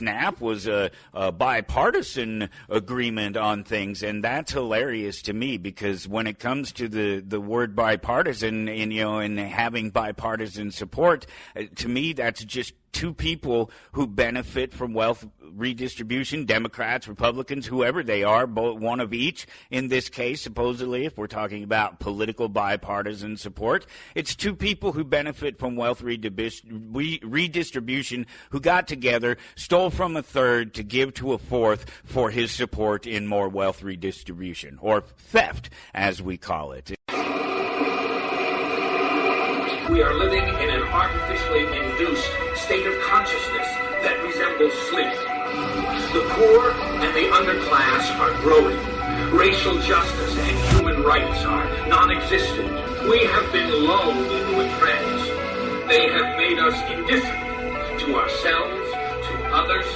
SNAP was a bipartisan agreement on things, and that's hilarious to me, because when it comes to the word bipartisan and having bipartisan support, to me that's just two people who benefit from wealth redistribution, Democrats, Republicans, whoever they are, both one of each. In this case, supposedly, if we're talking about political bipartisan support, it's two people who benefit from wealth redistribution who got together, stole from a third to give to a fourth for his support in more wealth redistribution, or theft, as we call it. We are living in an artificially induced state of consciousness that resembles sleep. The poor and the underclass are growing. Racial justice and human rights are non-existent. We have been lulled into a trance. They have made us indifferent to ourselves, to others.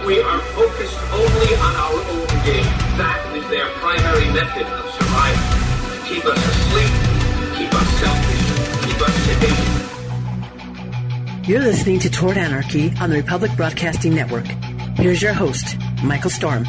We are focused only on our own gain. That is their primary method of survival. Keep us asleep, keep us selfish, keep us sedated. You're listening to Toward Anarchy on the Republic Broadcasting Network. Here's your host, Michael Storm.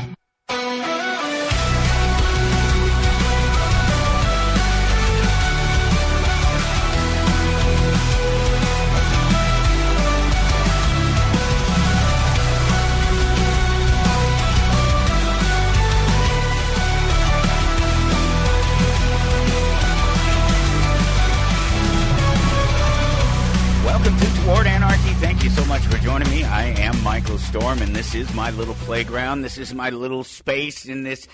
I am Michael Storm, and this is my little playground. This is my little space in this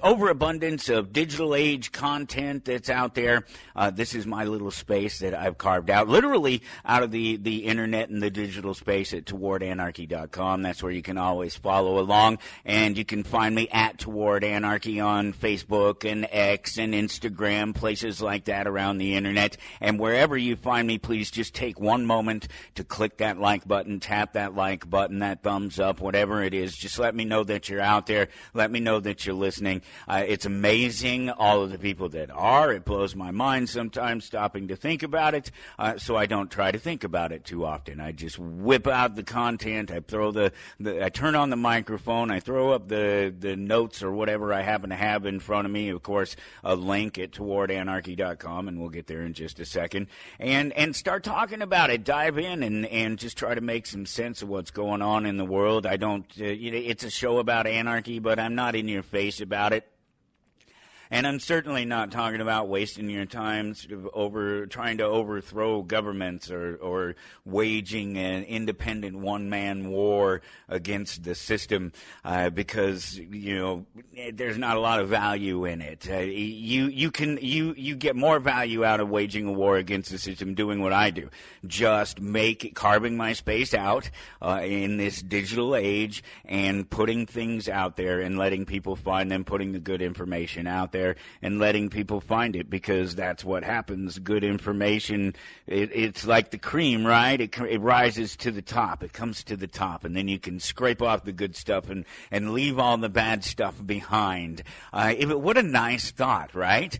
overabundance of digital age content that's out there. This is my little space that I've carved out, literally out of the internet and the digital space at towardanarchy.com. That's where you can always follow along, and you can find me at Toward Anarchy on Facebook and X and Instagram, places like that around the internet. And wherever you find me, please just take one moment to click that like button, tap that like button, that thumbs up, whatever it is. Just let me know that you're out there. Let me know that you're listening. It's amazing, all of the people that are. It blows my mind sometimes stopping to think about it, so I don't try to think about it too often. I just whip out the content. I throw I turn on the microphone. I throw up the notes or whatever I happen to have in front of me. Of course, a link at towardanarchy.com, and we'll get there in just a second. And start talking about it. Dive in and just try to make some sense of what's going on in the world. I don't, it's a show about anarchy, but I'm not in your face about it. And I'm certainly not talking about wasting your time trying to overthrow governments or waging an independent one-man war against the system, because there's not a lot of value in it. You get more value out of waging a war against the system doing what I do, just carving my space out in this digital age and putting things out there and letting people find them, putting the good information out there and letting people find it, because that's what happens. Good information, it's like the cream, right? It rises to the top. It comes to the top, and then you can scrape off the good stuff and leave all the bad stuff behind. What a nice thought, right?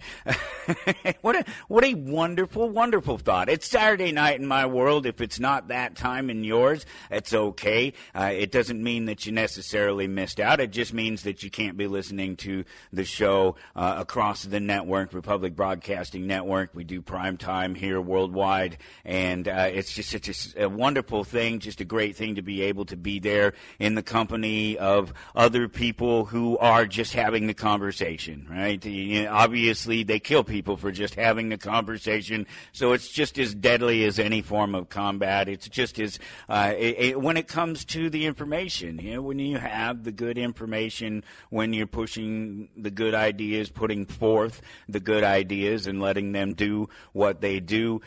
What a wonderful, wonderful thought. It's Saturday night in my world. If it's not that time in yours, it's okay. It doesn't mean that you necessarily missed out. It just means that you can't be listening to the show across the network, Republic Broadcasting Network. We do prime time here worldwide, and it's just such a wonderful thing, just a great thing to be able to be there in the company of other people who are just having the conversation, right? Obviously, they kill people for just having the conversation, so it's just as deadly as any form of combat. It's just as, when it comes to the information, when you have the good information, when you're pushing the good ideas, putting forth the good ideas and letting them do what they do,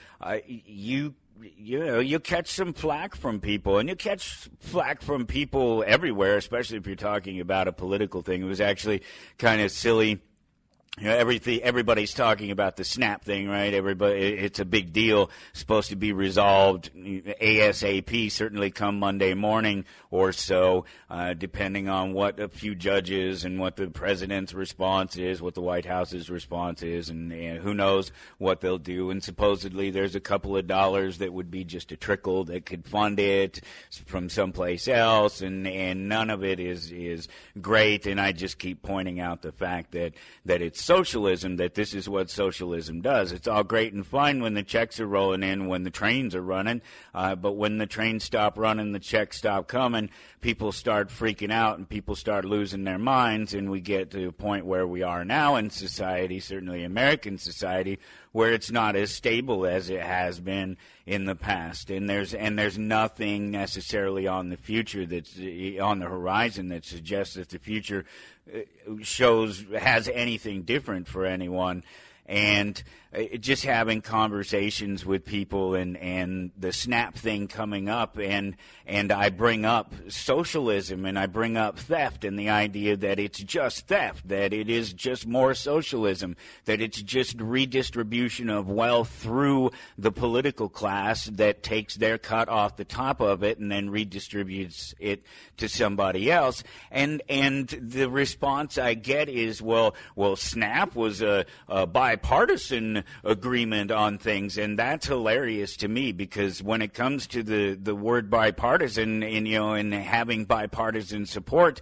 you catch some flack from people, and you catch flack from people everywhere, especially if you're talking about a political thing. It was actually kind of silly everybody's talking about the SNAP thing, right? It's a big deal, supposed to be resolved ASAP, certainly come Monday morning or so, depending on what a few judges and what the president's response is, what the White House's response is, and who knows what they'll do. And supposedly there's a couple of dollars that would be just a trickle that could fund it from someplace else, and none of it is great. And I just keep pointing out the fact that it's socialism, that this is what socialism does. It's all great and fine when the checks are rolling in, when the trains are running, but when the trains stop running, the checks stop coming, people start freaking out and people start losing their minds, and we get to a point where we are now in society, certainly American society, where it's not as stable as it has been in the past, and there's nothing necessarily on the future that's on the horizon that suggests that the future has anything different for anyone. And just having conversations with people and the SNAP thing coming up, and I bring up socialism and I bring up theft and the idea that it's just theft, that it is just more socialism, that it's just redistribution of wealth through the political class that takes their cut off the top of it and then redistributes it to somebody else. And the response I get is, well, SNAP was a bipartisan agreement on things, and that's hilarious to me, because when it comes to the word bipartisan and having bipartisan support,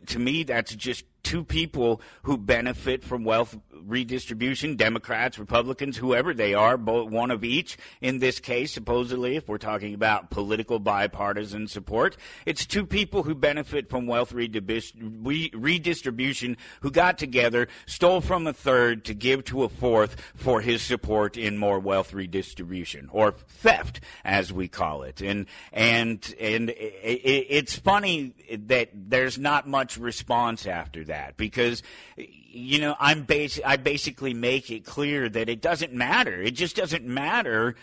to me that's just two people who benefit from wealth redistribution, Democrats, Republicans, whoever they are, both one of each. In this case, supposedly, if we're talking about political bipartisan support, it's two people who benefit from wealth redistribution who got together, stole from a third to give to a fourth for his support in more wealth redistribution, or theft, as we call it. And it's funny that there's not much response after that, because I basically make it clear that it doesn't matter. It just doesn't matter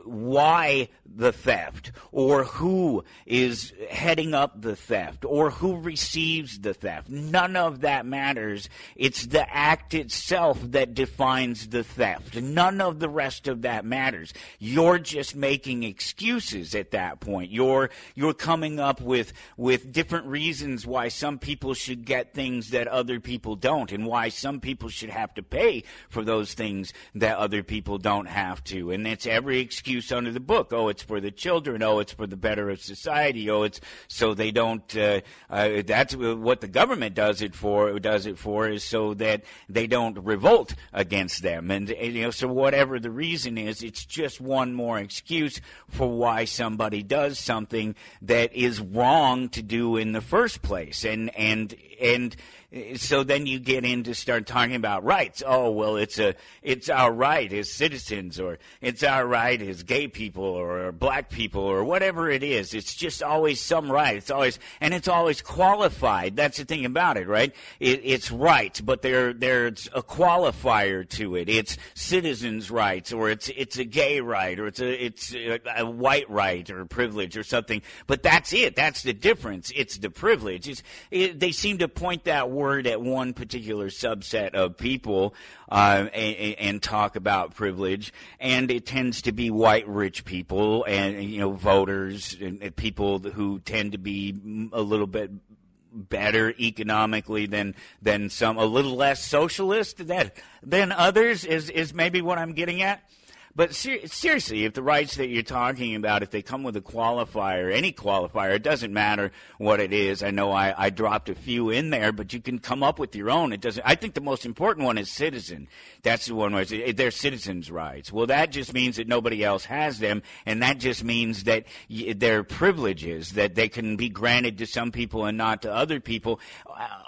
why the theft, or who is heading up the theft, or who receives the theft. None of that matters. It's the act itself that defines the theft. None of the rest of that matters. You're just making excuses at that point. You're coming up with different reasons why some people should get things that other people don't, and why some people should have to pay for those things that other people don't have to. And it's every excuse under the book. Oh, it's for the children. Oh, it's for the better of society. Oh, it's so they don't. That's what the government does it for is so that they don't revolt against them. And so whatever the reason is, it's just one more excuse for why somebody does something that is wrong to do in the first place. And so then you get into start talking about rights. Oh, well, it's our right as citizens, or it's our right as gay people or black people or whatever it is. It's just always some right. It's always qualified. That's the thing about it, right? It's right, but there's a qualifier to it. It's citizens' rights, or it's a gay right, or it's a white right or a privilege or something. But that's it. That's the difference. It's the privilege. They seem to point that word at one particular subset of people and talk about privilege, and it tends to be white rich people and voters and people who tend to be a little bit better economically than some, a little less socialist than others is maybe what I'm getting at. But seriously, if the rights that you're talking about, if they come with a qualifier, any qualifier, it doesn't matter what it is. I know I dropped a few in there, but you can come up with your own. It doesn't. I think the most important one is citizen. That's the one where they're citizens' rights. Well, that just means that nobody else has them, and that just means that they're privileges, that they can be granted to some people and not to other people,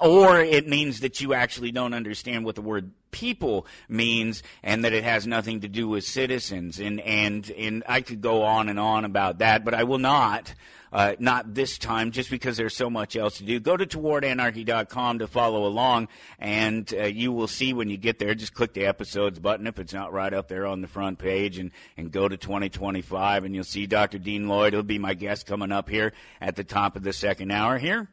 or it means that you actually don't understand what the word people means, and that it has nothing to do with citizens. And I could go on and on about that, but I will not this time, just because there's so much else to do. Go to towardanarchy.com to follow along, and you will see when you get there, just click the episodes button if it's not right up there on the front page, and go to 2025, and you'll see Dr. Dean Lloyd. He'll be my guest coming up here at the top of the second hour here.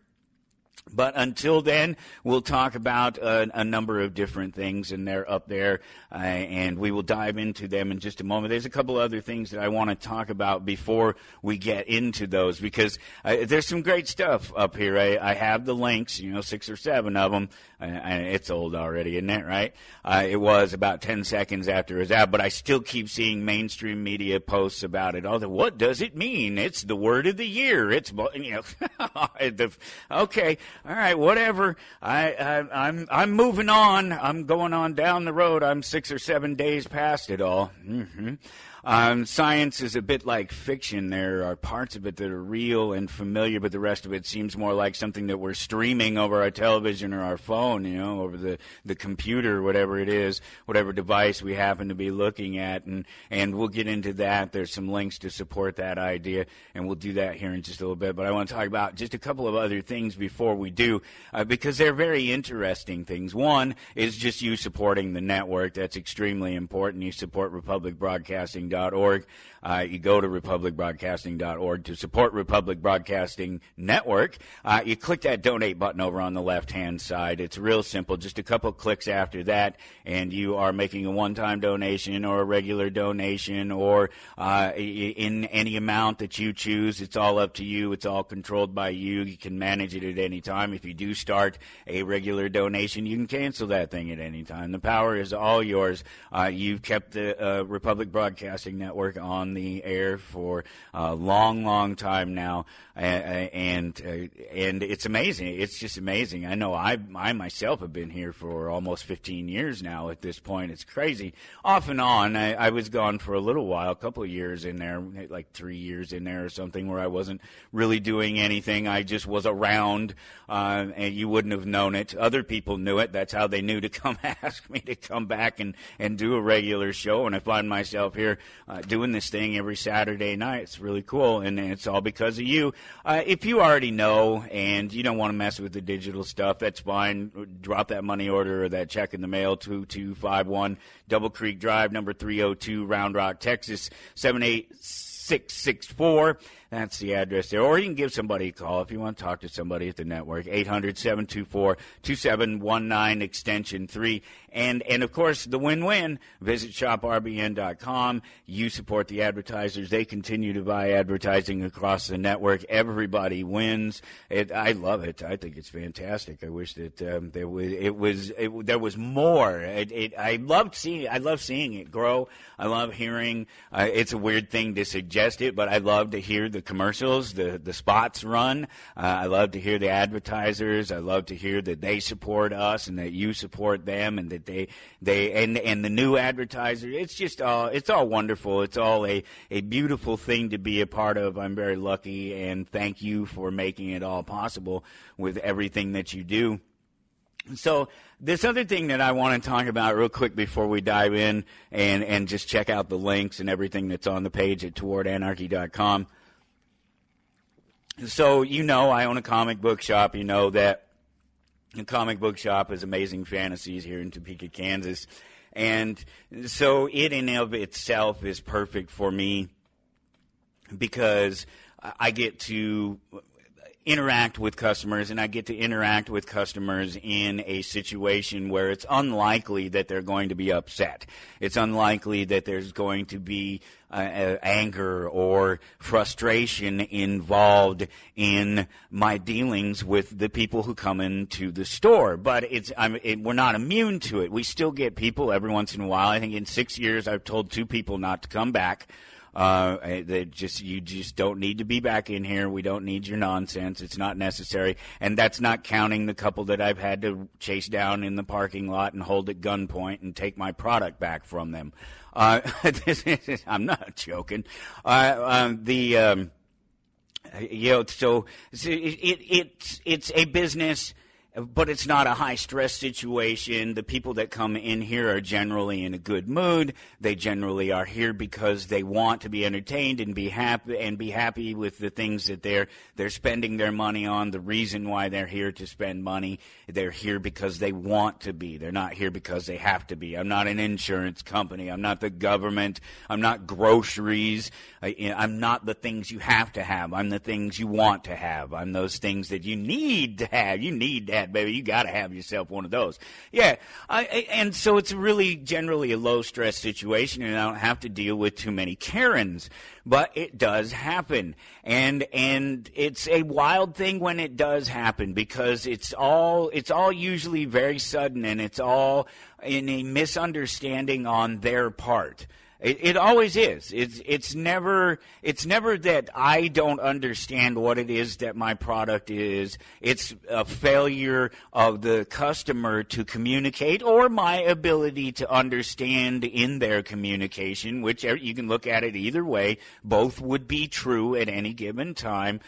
But until then, we'll talk about a number of different things, and they're up there, and we will dive into them in just a moment. There's a couple other things that I want to talk about before we get into those, because there's some great stuff up here. I have the links, 6 or 7 of them. It's old already, isn't it, right? It was about 10 seconds after it was out, but I still keep seeing mainstream media posts about it. What does it mean? It's the word of the year. It's, okay. All right, whatever. I'm moving on. I'm going on down the road. I'm 6 or 7 days past it all. Science is a bit like fiction. There are parts of it that are real and familiar, but the rest of it seems more like something that we're streaming over our television or our phone, over the computer, whatever it is, whatever device we happen to be looking at. And we'll get into that. There's some links to support that idea, and we'll do that here in just a little bit. But I want to talk about just a couple of other things before we do, because they're very interesting things. One is just you supporting the network. That's extremely important. You support republicbroadcasting.org. You go to republicbroadcasting.org to support Republic Broadcasting Network. You click that donate button over on the left-hand side. It's real simple. Just a couple clicks after that, and you are making a one-time donation or a regular donation or in any amount that you choose. It's all up to you. It's all controlled by you. You can manage it at any time. If you do start a regular donation, you can cancel that thing at any time. The power is all yours. You've kept the Republic Broadcasting Network on the air for a long time now, and it's amazing. It's just amazing. I know I myself have been here for almost 15 years now at this point. It's crazy. Off and on. I was gone for a little while, a couple of years in there, like 3 years in there or something, where I wasn't really doing anything. I just was around, and you wouldn't have known it. Other people knew it. That's how they knew to come ask me to come back and do a regular show, and I find myself here doing this thing every Saturday night. It's really cool, and it's all because of you. If you already know and you don't want to mess with the digital stuff, that's fine. Drop that money order or that check in the mail, 2251 Double Creek Drive, number 302, Round Rock, Texas, 78664. That's the address there. Or you can give somebody a call if you want to talk to somebody at the network, 800-724-2719, extension 3. And of course, the win-win, visit shoprbn.com. You support the advertisers. They continue to buy advertising across the network. Everybody wins. I love it. I think it's fantastic. I wish that there was more. I love seeing it grow. I love hearing. It's a weird thing to suggest it, but I love to hear the commercials, the spots run. I love to hear the advertisers. I love to hear that they support us and that you support them, and that they and the new advertiser. It's just it's all wonderful. It's all a beautiful thing to be a part of. I'm very lucky, and thank you for making it all possible with everything that you do. So this other thing that I want to talk about real quick before we dive in and just check out the links and everything that's on the page at towardanarchy.com. So I own a comic book shop. You know that the comic book shop is Amazing Fantasies here in Topeka, Kansas. And so it in and of itself is perfect for me because I get to interact with customers, and I get to interact with customers in a situation where it's unlikely that they're going to be upset. It's unlikely that there's going to be anger or frustration involved in my dealings with the people who come into the store. But we're not immune to it. We still get people every once in a while. I think in 6 years I've told 2 people not to come back. You just don't need to be back in here. We don't need your nonsense. It's not necessary. And that's not counting the couple that I've had to chase down in the parking lot and hold at gunpoint and take my product back from them. I'm not joking. So it's a business, but it's not a high-stress situation. The people that come in here are generally in a good mood. They generally are here because they want to be entertained and be happy with the things that they're spending their money on. The reason why they're here to spend money, they're here because they want to be. They're not here because they have to be. I'm not an insurance company. I'm not the government. I'm not groceries. I'm not the things you have to have. I'm the things you want to have. I'm those things that you need to have. You need to have, baby. You got to have yourself one of those. Yeah. And so it's really generally a low-stress situation, and I don't have to deal with too many Karens. But it does happen. And it's a wild thing when it does happen, because it's all usually very sudden, and it's all in a misunderstanding on their part. It always is. It's never that I don't understand what it is that my product is. It's a failure of the customer to communicate, or my ability to understand in their communication, which you can look at it either way. Both would be true at any given time.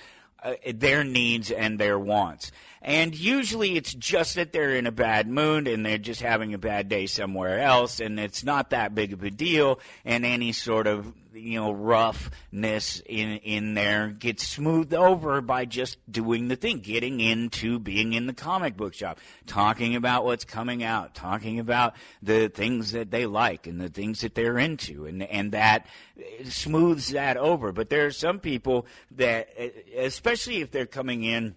Their needs and their wants. And usually it's just that they're in a bad mood and they're just having a bad day somewhere else, and it's not that big of a deal, and any sort of roughness in there gets smoothed over by just doing the thing, getting into being in the comic book shop, talking about what's coming out, talking about the things that they like and the things that they're into, and that smooths that over. But there are some people that, especially if they're coming in,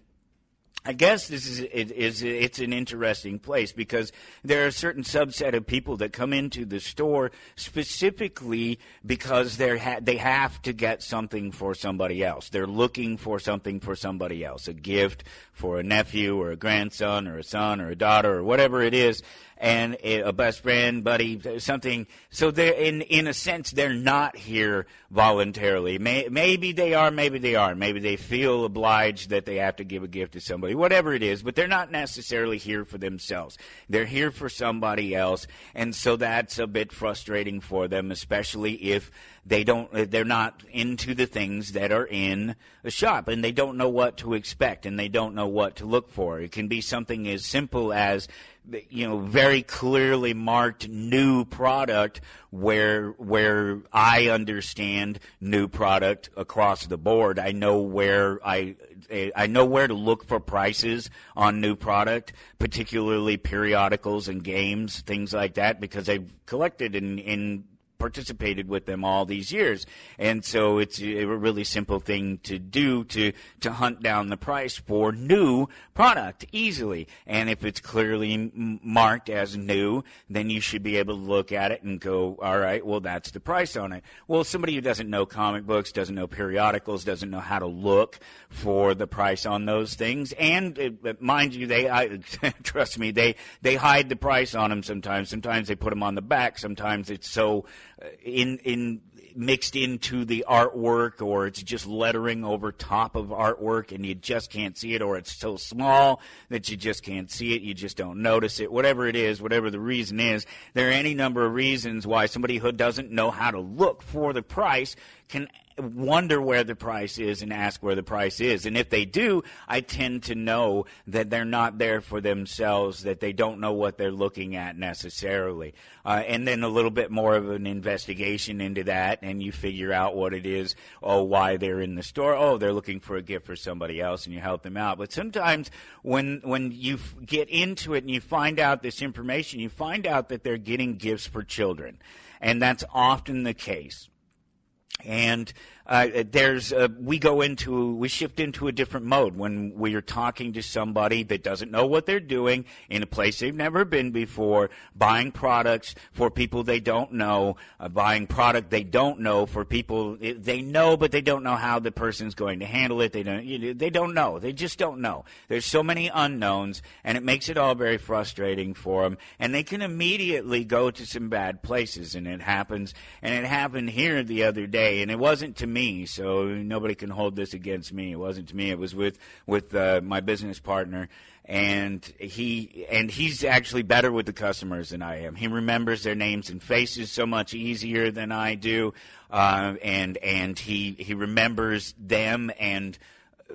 I guess it's an interesting place, because there are a certain subset of people that come into the store specifically because they have to get something for somebody else. They're looking for something for somebody else, a gift for a nephew or a grandson or a son or a daughter or whatever it is, and a best friend, buddy, something. So they're in a sense, they're not here voluntarily. Maybe they are, maybe they aren't. Maybe they feel obliged that they have to give a gift to somebody, whatever it is, but they're not necessarily here for themselves. They're here for somebody else, and so that's a bit frustrating for them, especially if they're not into the things that are in a shop, and they don't know what to expect, and they don't know what to look for. It can be something as simple as, very clearly marked new product, where I understand new product across the board. I know where I know where to look for prices on new product, particularly periodicals and games, things like that, because I've collected and participated with them all these years. And so it's a really simple thing to do to hunt down the price for new product easily. And if it's clearly marked as new, then you should be able to look at it and go, all right, well, that's the price on it. Well, somebody who doesn't know comic books, doesn't know periodicals, doesn't know how to look for the price on those things. And mind you, trust me, they hide the price on them sometimes. Sometimes they put them on the back. Sometimes it's so mixed into the artwork, or it's just lettering over top of artwork and you just can't see it, or it's so small that you just can't see it, you just don't notice it. Whatever it is, whatever the reason is, there are any number of reasons why somebody who doesn't know how to look for the price can wonder where the price is and ask where the price is. And if they do, I tend to know that they're not there for themselves, that they don't know what they're looking at necessarily. And then a little bit more of an investigation into that, and you figure out what it is, why they're in the store. They're looking for a gift for somebody else, and you help them out. But sometimes when you get into it and you find out this information, you find out that they're getting gifts for children. And that's often the case. And we shift into a different mode when we are talking to somebody that doesn't know what they're doing in a place they've never been before, buying products for people they don't know, buying product they don't know for people they know, but they don't know how the person's going to handle it. They don't know. They just don't know. There's so many unknowns, and it makes it all very frustrating for them, and they can immediately go to some bad places, and it happens. And it happened here the other day, and it wasn't to me, so nobody can hold this against me. It wasn't to me. It was with my business partner, and he's actually better with the customers than I am. He remembers their names and faces so much easier than I do, and he remembers them and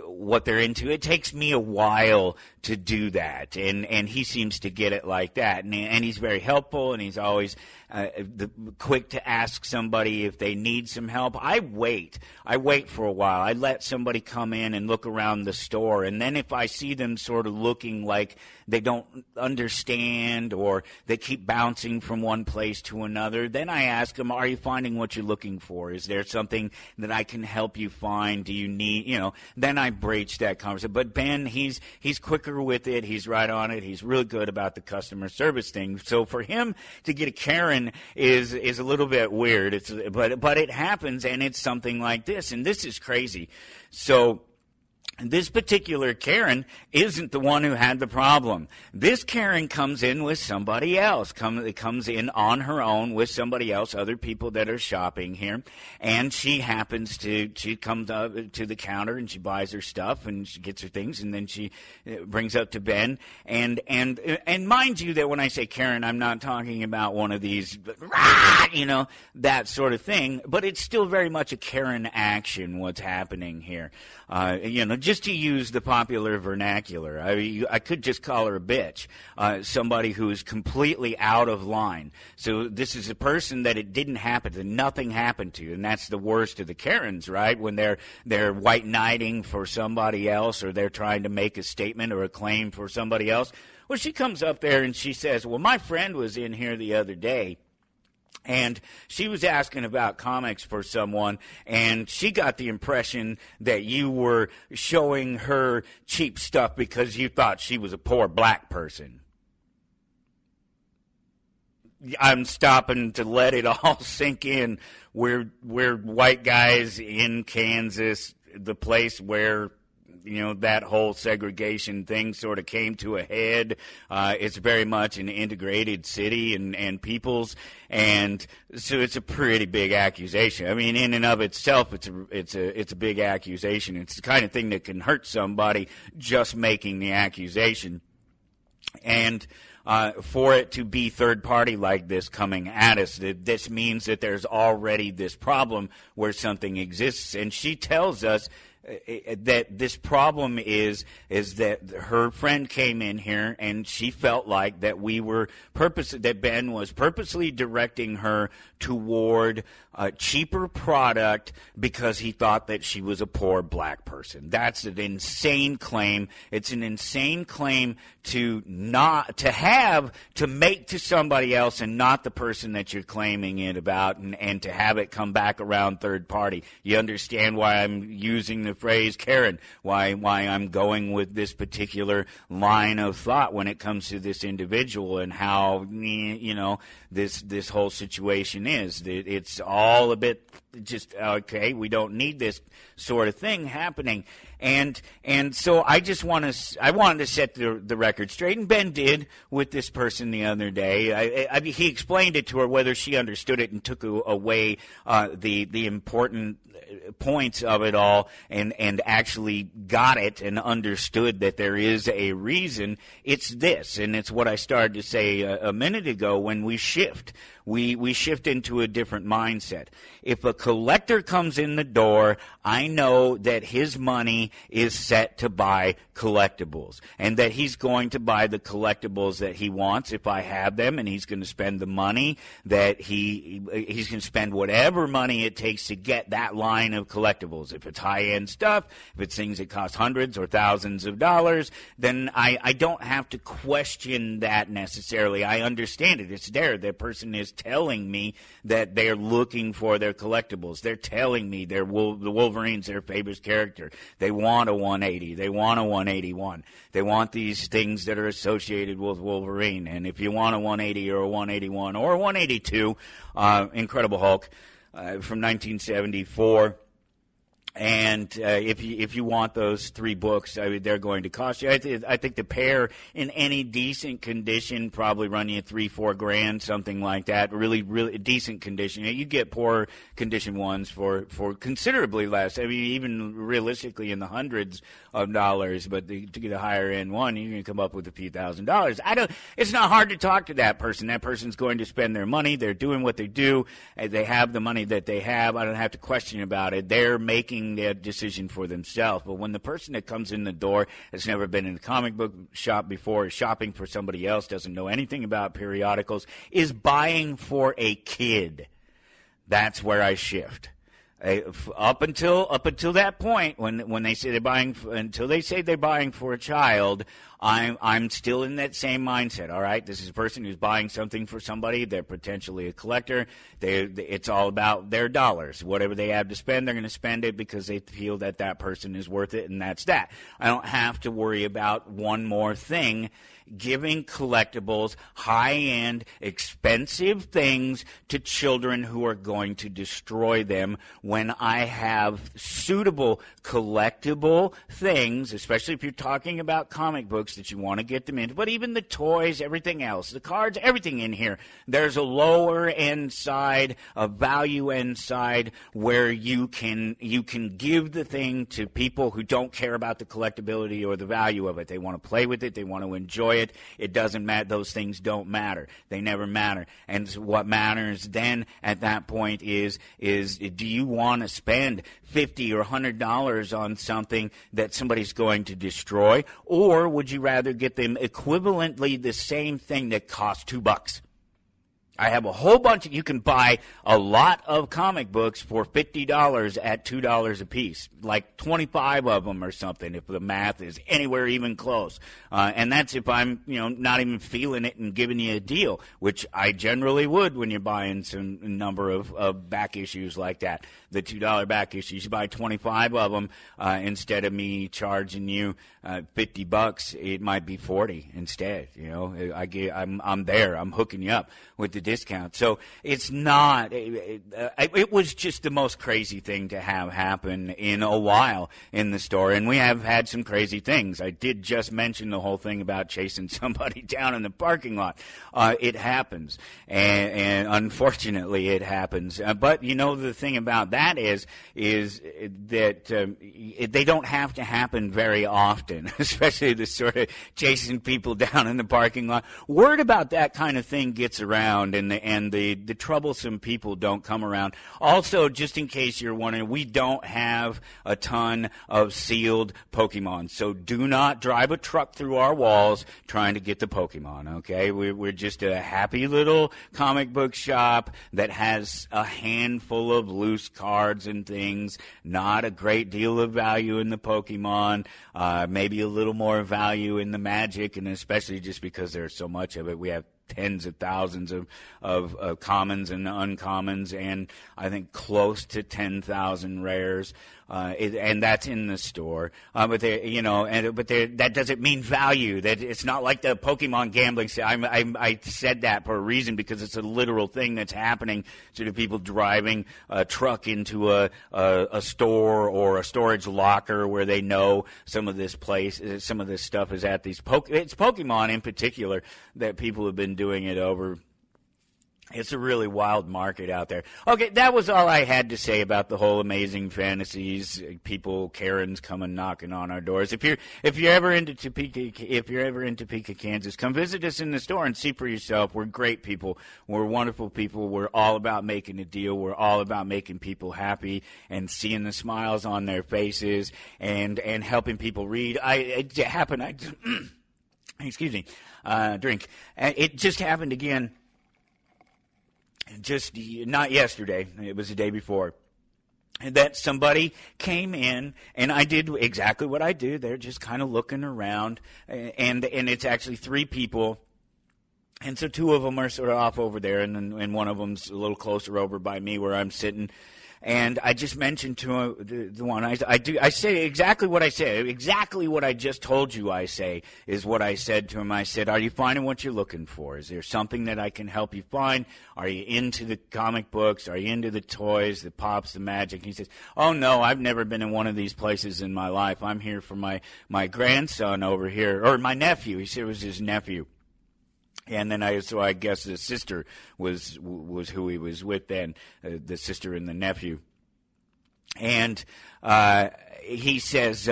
what they're into. It takes me a while to do that, and he seems to get it like that, and he's very helpful, and he's always quick to ask somebody if they need some help. I wait for a while. I let somebody come in and look around the store, and then if I see them sort of looking like they don't understand or they keep bouncing from one place to another, then I ask them, are you finding what you're looking for? Is there something that I can help you find? Do you need, then I broach that conversation. But Ben, he's quicker with it. He's right on it. He's really good about the customer service thing. So for him to get a Karen is a little bit weird. But it happens, and it's something like this, and this is crazy. So this particular Karen isn't the one who had the problem. This Karen comes in with somebody else, comes in on her own with somebody else, other people that are shopping here, and she comes up to the counter and she buys her stuff and she gets her things, and then she brings up to Ben. And mind you that when I say Karen, I'm not talking about one of these, that sort of thing, but it's still very much a Karen action what's happening here. Just to use the popular vernacular, I could just call her a bitch, somebody who is completely out of line. So this is a person that it didn't happen to, nothing happened to, and that's the worst of the Karens, right? When they're white knighting for somebody else, or they're trying to make a statement or a claim for somebody else. Well, she comes up there and she says, well, my friend was in here the other day, and she was asking about comics for someone, and she got the impression that you were showing her cheap stuff because you thought she was a poor black person. I'm stopping to let it all sink in. We're white guys in Kansas, the place where that whole segregation thing sort of came to a head. It's very much an integrated city and peoples, and so it's a pretty big accusation. I mean, in and of itself, it's a big accusation. It's the kind of thing that can hurt somebody just making the accusation. And for it to be third party like this coming at us, this means that there's already this problem where something exists, and she tells us that this problem is that her friend came in here and she felt like that that Ben was purposely directing her toward a cheaper product because he thought that she was a poor black person. That's an insane claim. It's an insane claim to make to somebody else and not the person that you're claiming it about, and to have it come back around third party. You understand why I'm using the phrase Karen, why I'm going with this particular line of thought when it comes to this individual and how this whole situation is. It's all a bit just okay. We don't need this sort of thing happening, and so I wanted to set the record straight, and Ben did with this person the other day. He explained it to her, whether she understood it and took away the important points of it all, and actually got it and understood that there is a reason. It's this, and it's what I started to say a minute ago. When we shift, we shift into a different mindset. If a collector comes in the door, I know that his money is set to buy collectibles, and that he's going to buy the collectibles that he wants if I have them, and he's going to spend the money that he's going to spend whatever money it takes to get that line of collectibles. If it's high-end stuff, if it's things that cost hundreds or thousands of dollars, then I don't have to question that necessarily. I understand it. It's there. The person is telling me that they're looking for their collectibles. They're telling me the Wolverine's their favorite character. They want a 180. They want a 181. They want these things that are associated with Wolverine. And if you want a 180 or a 181 or a 182, Incredible Hulk from 1974, and if you want those three books, they're going to cost you. I think the pair in any decent condition probably run you $3-4 grand, something like that. Really, really decent condition. You get poor condition ones for considerably less. I mean, even realistically in the hundreds of dollars. But to get a higher end one, you're going to come up with a few $1,000s. It's not hard to talk to that person. That person's going to spend their money. They're doing what they do. They have the money that they have. I don't have to question about it. They're making making that decision for themselves. But when the person that comes in the door has never been in a comic book shop before, is shopping for somebody else, doesn't know anything about periodicals, is buying for a kid, that's where I shift. Up until that point, when they say they're buying, until they say they're buying for a child, I'm still in that same mindset. All right, this is a person who's buying something for somebody. They're potentially a collector. It's all about their dollars. Whatever they have to spend, they're going to spend it because they feel that person is worth it, and that's that. I don't have to worry about one more thing. Giving collectibles, high-end, expensive things to children who are going to destroy them when I have suitable collectible things, especially if you're talking about comic books that you want to get them into, but even the toys, everything else, the cards, everything in here. There's a lower end side, a value end side where you can give the thing to people who don't care about the collectability or the value of it. They want to play with it. They want to enjoy it. It doesn't matter. Those things don't matter. They never matter. And what matters then at that point is do you want to spend $50 or $100 on something that somebody's going to destroy, or would you rather get them equivalently the same thing that costs $2? I have a whole bunch you can buy a lot of comic books for $50 at $2 a piece, like 25 of them or something, if the math is anywhere even close. And that's if I'm, not even feeling it and giving you a deal, which I generally would when you're buying some number of back issues like that. The $2 back issues, you buy 25 of them instead of me charging you $50. It might be 40 instead. I'm there. I'm hooking you up with the discount. So it's not. It was just the most crazy thing to have happen in a while in the store, and we have had some crazy things. I did just mention the whole thing about chasing somebody down in the parking lot. It happens, and unfortunately, it happens. But the thing about that is that they don't have to happen very often, especially the sort of chasing people down in the parking lot. Word about that kind of thing gets around, and the troublesome people don't come around. Also, just in case you're wondering, we don't have a ton of sealed Pokemon, so do not drive a truck through our walls trying to get the Pokemon, okay? We're just a happy little comic book shop that has a handful of loose cards and things, not a great deal of value in the Pokemon, maybe a little more value in the Magic, and especially just because there's so much of it, we have tens of thousands of commons and uncommons, and I think close to 10,000 rares. And that's in the store. But that doesn't mean value. That it's not like the Pokemon gambling. I said that for a reason, because it's a literal thing that's happening to the people driving a truck into a store or a storage locker where they know some of this stuff is at these. It's Pokemon in particular that people have been doing it over. It's a really wild market out there. Okay, that was all I had to say about the whole Amazing Fantasies. People, Karens coming knocking on our doors. If you're ever into Topeka, Kansas, come visit us in the store and see for yourself. We're great people. We're wonderful people. We're all about making a deal. We're all about making people happy and seeing the smiles on their faces and helping people read. Excuse me, drink. It just happened again. Just not yesterday, it was the day before, that somebody came in, and I did exactly what I do. They're just kind of looking around, and it's actually three people, and so two of them are sort of off over there, and one of them's a little closer over by me where I'm sitting. And I just mentioned to the one, I say exactly what I said. Exactly what I just told you I say is what I said to him. I said, are you finding what you're looking for? Is there something that I can help you find? Are you into the comic books? Are you into the toys, the pops, the magic? And he says, oh, no, I've never been in one of these places in my life. I'm here for my grandson over here, or my nephew. He said it was his nephew. And then I guess the sister was who he was with then, the sister and the nephew. And he says,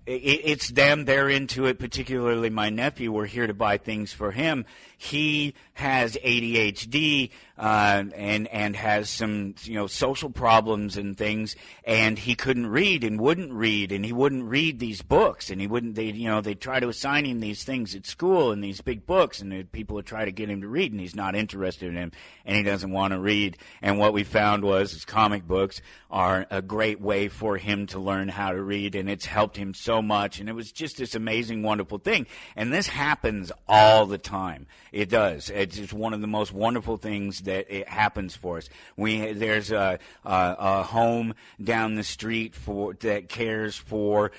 it's them. They're into it, particularly my nephew. We're here to buy things for him. He has ADHD. and has some social problems and things, and he couldn't read and wouldn't read, and he wouldn't read these books, and he wouldn't. They try to assign him these things at school and these big books, and people would try to get him to read, and he's not interested in them, and he doesn't want to read. And what we found was his comic books are a great way for him to learn how to read, and it's helped him so much, and it was just this amazing, wonderful thing. And this happens all the time. It does. It's just one of the most wonderful things that it happens for us. There's a home down the street that cares for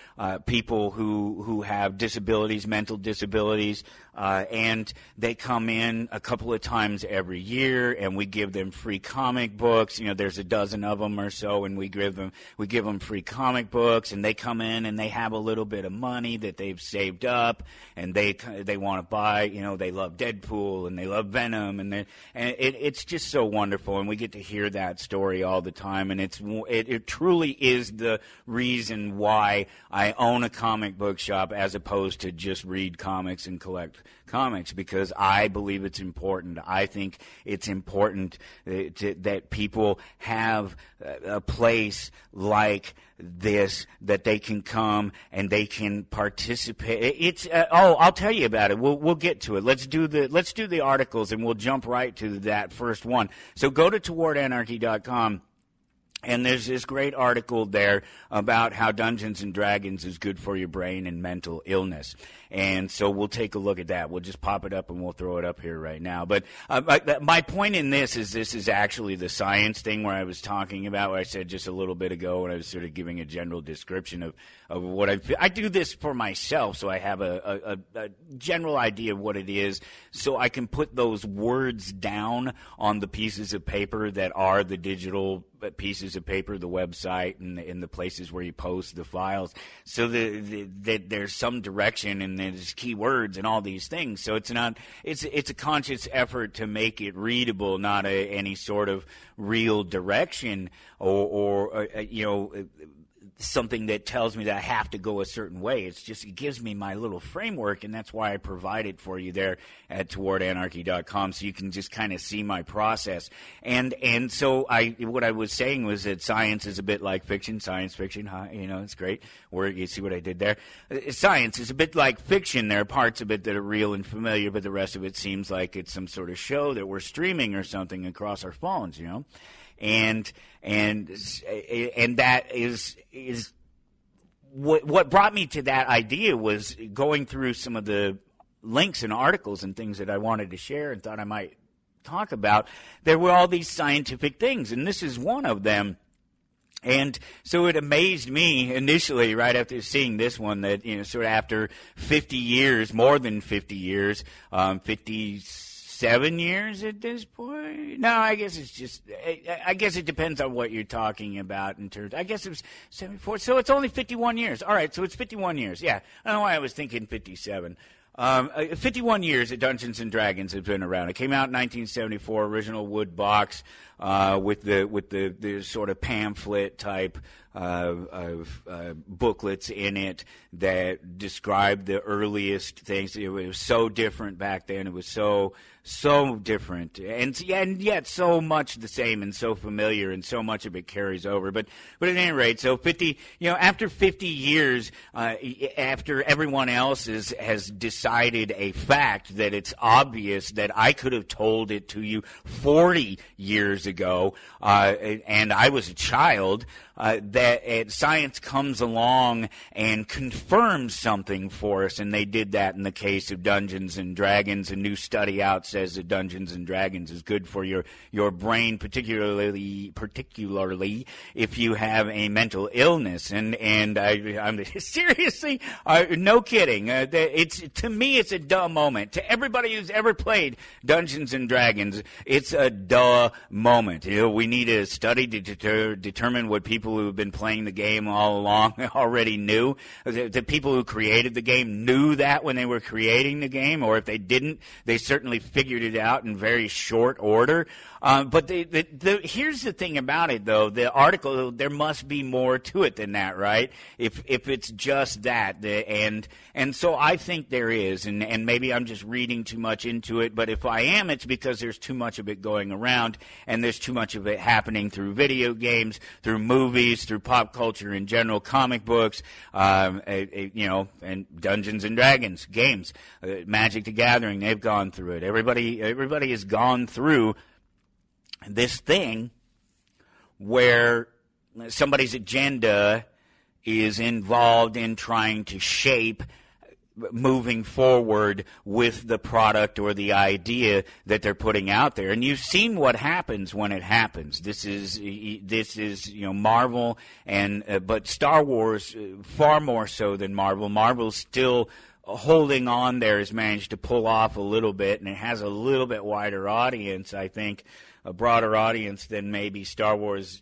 people who have disabilities, mental disabilities, and they come in a couple of times every year, and we give them free comic books. There's a dozen of them or so, and we give them free comic books, and they come in and they have a little bit of money that they've saved up, and they want to buy. They love Deadpool and they love Venom, and it's just so wonderful, and we get to hear that story all the time, and it truly is the reason why I own a comic book shop as opposed to just read comics and collect comics, because I believe it's important. I think it's important that people have a place like this that they can come and they can participate. I'll tell you about it. We'll get to it. Let's do the articles, and we'll jump right to that first one. So go to towardanarchy.com. And there's this great article there about how Dungeons & Dragons is good for your brain and mental illness. And so we'll take a look at that. We'll just pop it up and we'll throw it up here right now. But my point in this is actually the science thing where I was talking about, what I said just a little bit ago when I was sort of giving a general description of what I do this for myself, so I have a general idea of what it is, so I can put those words down on the pieces of paper that are the digital pieces of paper, the website, and the places where you post the files, so that there's some direction and there's keywords and all these things. So it's a conscious effort to make it readable, not any sort of real direction or something that tells me that I have to go a certain way. It gives me my little framework, and that's why I provide it for you there at towardanarchy.com, so you can just kind of see my process. And so what I was saying was that science is a bit like fiction, science fiction, huh? It's great. You see what I did there? Science is a bit like fiction. There are parts of it that are real and familiar, but the rest of it seems like it's some sort of show that we're streaming or something across our phones, And that is what brought me to that idea was going through some of the links and articles and things that I wanted to share and thought I might talk about. There were all these scientific things, and this is one of them. And so it amazed me initially, right after seeing this one, that sort of after 50 years, more than 50 years, 57 years at this point. No, I guess it depends on what you're talking about in terms. I guess it was 74, so it's only 51 years. All right, so it's 51 years. Yeah, I don't know why I was thinking 57. 51 years that Dungeons & Dragons has been around. It came out in 1974, original wood box, with the sort of pamphlet type booklets in it that described the earliest things. It was so different back then. It was so different, and yet so much the same and so familiar, and so much of it carries over. But at any rate, so 50, after 50 years, after everyone else has decided a fact that it's obvious that I could have told it to you 40 years ago, and I was a child, that science comes along and confirms something for us, and they did that in the case of Dungeons and Dragons. A new study out says that Dungeons and Dragons is good for your brain, particularly if you have a mental illness. And I'm seriously, no kidding. To me, it's a duh moment. To everybody who's ever played Dungeons and Dragons, it's a duh moment. We need a study to determine what people who have been been playing the game all along already knew. The people who created the game knew that when they were creating the game, or if they didn't, they certainly figured it out in very short order. But here's the thing about it, though. The article, there must be more to it than that, right? If it's just that. And so I think there is, and maybe I'm just reading too much into it, but if I am, it's because there's too much of it going around, and there's too much of it happening through video games, through movies, through pop culture in general, comic books, and Dungeons and Dragons, games, Magic the Gathering, they've gone through it. Everybody has gone through this thing where somebody's agenda is involved in trying to shape moving forward with the product or the idea that they're putting out there. And you've seen what happens when it happens. This is Marvel, but Star Wars far more so than Marvel. Marvel's still holding on there, has managed to pull off a little bit, and it has a little bit wider audience, I think, a broader audience than maybe Star Wars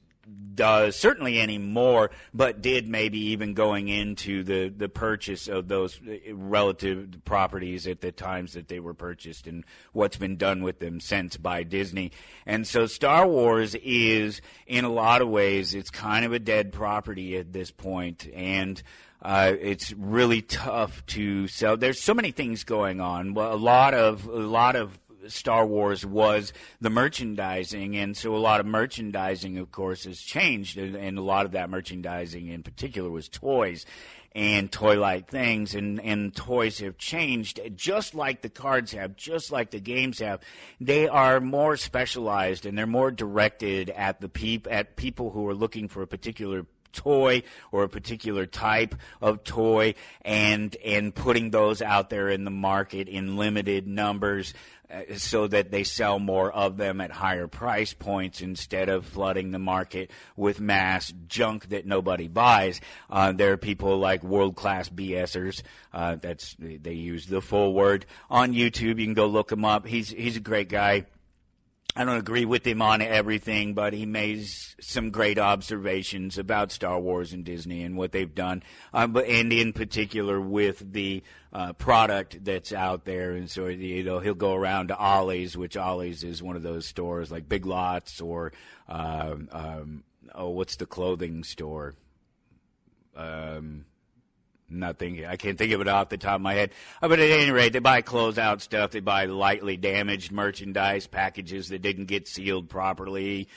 does, certainly anymore, but did maybe even going into the purchase of those relative properties at the times that they were purchased and what's been done with them since by Disney. And so Star Wars is, in a lot of ways, it's kind of a dead property at this point, and it's really tough to sell. There's so many things going on. Well, a lot of Star Wars was the merchandising, and so a lot of merchandising, of course, has changed, and a lot of that merchandising in particular was toys and toy-like things, and toys have changed just like the cards have, just like the games have. They are more specialized, and they're more directed at people who are looking for a particular toy or a particular type of toy, and putting those out there in the market in limited numbers so that they sell more of them at higher price points instead of flooding the market with mass junk that nobody buys. There are people like world-class BSers. They use the full word on YouTube. You can go look him up. He's a great guy. I don't agree with him on everything, but he makes some great observations about Star Wars and Disney and what they've done, and in particular with the product that's out there. And so he'll go around to Ollie's, which Ollie's is one of those stores like Big Lots or what's the clothing store? I can't think of it off the top of my head. But at any rate, they buy closeout stuff. They buy lightly damaged merchandise, packages that didn't get sealed properly,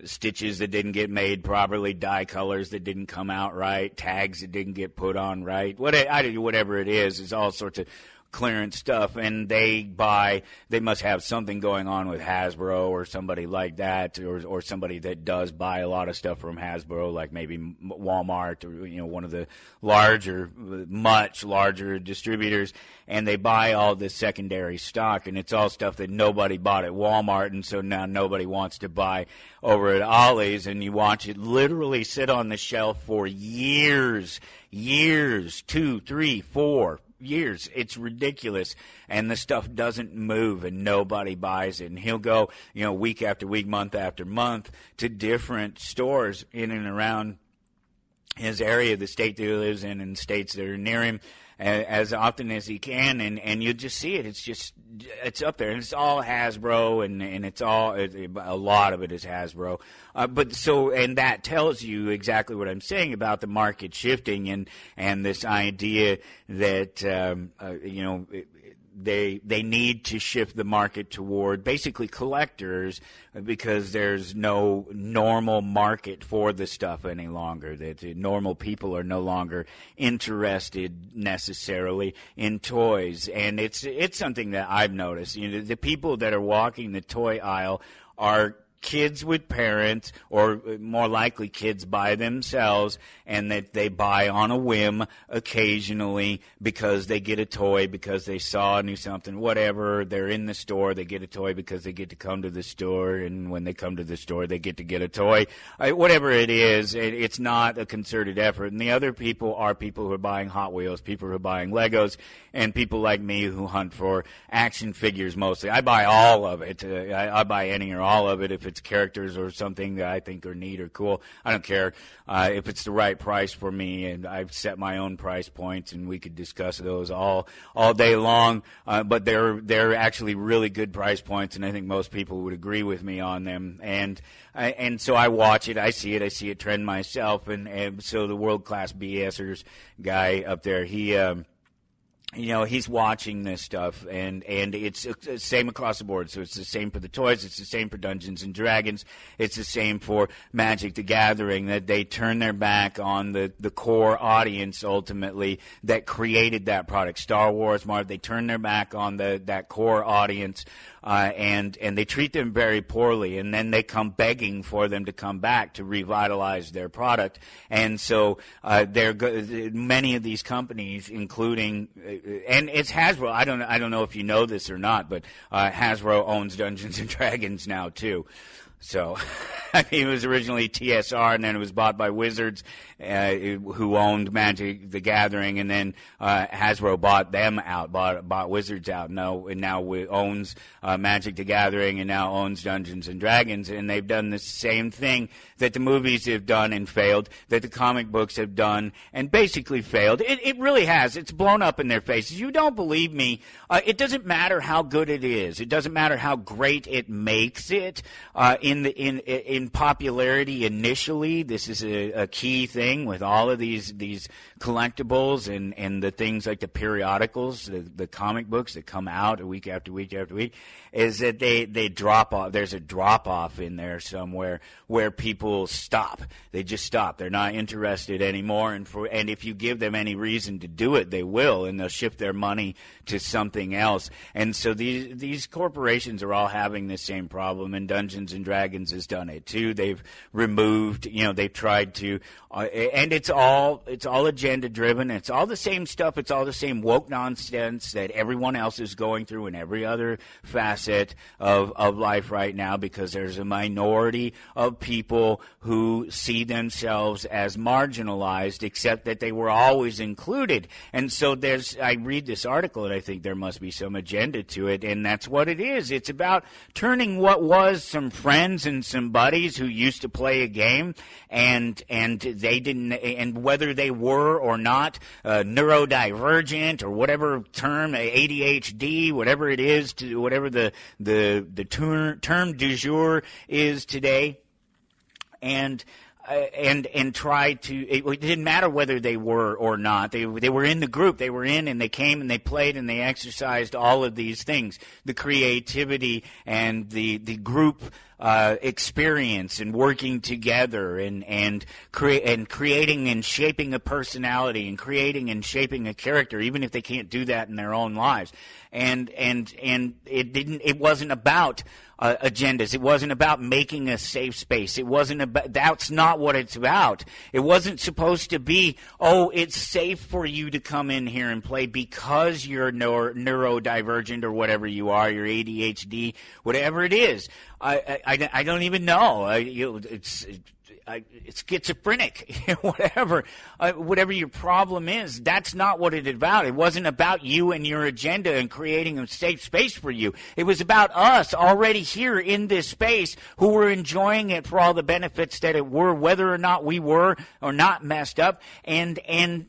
stitches that didn't get made properly, dye colors that didn't come out right, tags that didn't get put on right. Whatever it is all sorts of clearance stuff, and they must have something going on with Hasbro or somebody like that, or somebody that does buy a lot of stuff from Hasbro, like maybe Walmart or one of the much larger distributors, and they buy all this secondary stock, and it's all stuff that nobody bought at Walmart, and so now nobody wants to buy over at Ollie's, and you watch it literally sit on the shelf for years, 2, 3, 4 years. It's ridiculous, and the stuff doesn't move, and nobody buys it. And he'll go, week after week, month after month, to different stores in and around his area, the state that he lives in, and states that are near him, as often as he can, and you just see it. It's up there, and it's all Hasbro, and it's all a lot of it is Hasbro. And that tells you exactly what I'm saying about the market shifting and this idea that they need to shift the market toward basically collectors, because there's no normal market for the stuff any longer. That normal people are no longer interested necessarily in toys, and it's something that I've noticed. The people that are walking the toy aisle are kids with parents, or more likely kids by themselves, and that they buy on a whim occasionally because they get a toy, because they saw knew something, whatever. They're in the store, they get a toy because they get to come to the store, and when they come to the store, they get to get a toy. Whatever it is, it's not a concerted effort. And the other people are people who are buying Hot Wheels, people who are buying Legos, and people like me who hunt for action figures mostly. I buy all of it. I buy any or all of it if if it's characters or something that I think are neat or cool. I don't care if it's the right price for me, and I've set my own price points, and we could discuss those all day long. But they're actually really good price points, and I think most people would agree with me on them. And so I watch it, I see it trend myself, and so the world-class BSers guy up there, he's watching this stuff, and it's the same across the board. So it's the same for the toys, it's the same for Dungeons and Dragons, it's the same for Magic the Gathering, that they turn their back on the core audience ultimately that created that product. Star Wars, Marvel, they turn their back on that core audience. And they treat them very poorly, and then they come begging for them to come back to revitalize their product. And so many of these companies, including and it's Hasbro. I don't know if you know this or not, but Hasbro owns Dungeons and Dragons now too. So, I mean, it was originally TSR, and then it was bought by Wizards, who owned Magic the Gathering, and then Hasbro bought them out, bought Wizards out. Now owns Magic the Gathering, and now owns Dungeons and Dragons, and they've done the same thing that the movies have done and failed, that the comic books have done and basically failed. It really has. It's blown up in their faces. You don't believe me? It doesn't matter how good it is. It doesn't matter how great it makes it. In popularity initially, this is a key thing with all of these collectibles and the things like the periodicals, the comic books that come out week after week after week, is that they drop off. There's a drop off in there somewhere where people stop. They just stop. They're not interested anymore, and if you give them any reason to do it, they will, and they'll shift their money to something else. And so these corporations are all having the same problem, and Dungeons and Dragons has done it too. They've removed, they've tried to, and it's all agenda driven. It's all the same stuff. It's all the same woke nonsense that everyone else is going through in every other facet of life right now, because there's a minority of people who see themselves as marginalized, except that they were always included. And so I read this article and I think there must be some agenda to it, and that's what it is. It's about turning what was some friends and some buddies who used to play a game, and they didn't, and whether they were or not neurodivergent or whatever term, ADHD, whatever it is, whatever the term du jour is today, and tried to, it didn't matter whether they were or not. They were in the group. They were in, and they came and they played and they exercised all of these things, the creativity and the group experience and working together and creating and shaping a personality and creating and shaping a character, even if they can't do that in their own lives. And it wasn't about agendas. It wasn't about making a safe space. It wasn't about, that's not what it's about. It wasn't supposed to be, it's safe for you to come in here and play because you're neurodivergent or whatever you are, your ADHD, whatever it is. I don't even know. It's schizophrenic, whatever your problem is. That's not what it's about. It wasn't about you and your agenda and creating a safe space for you. It was about us already here in this space who were enjoying it for all the benefits that it were, whether or not we were or not messed up, and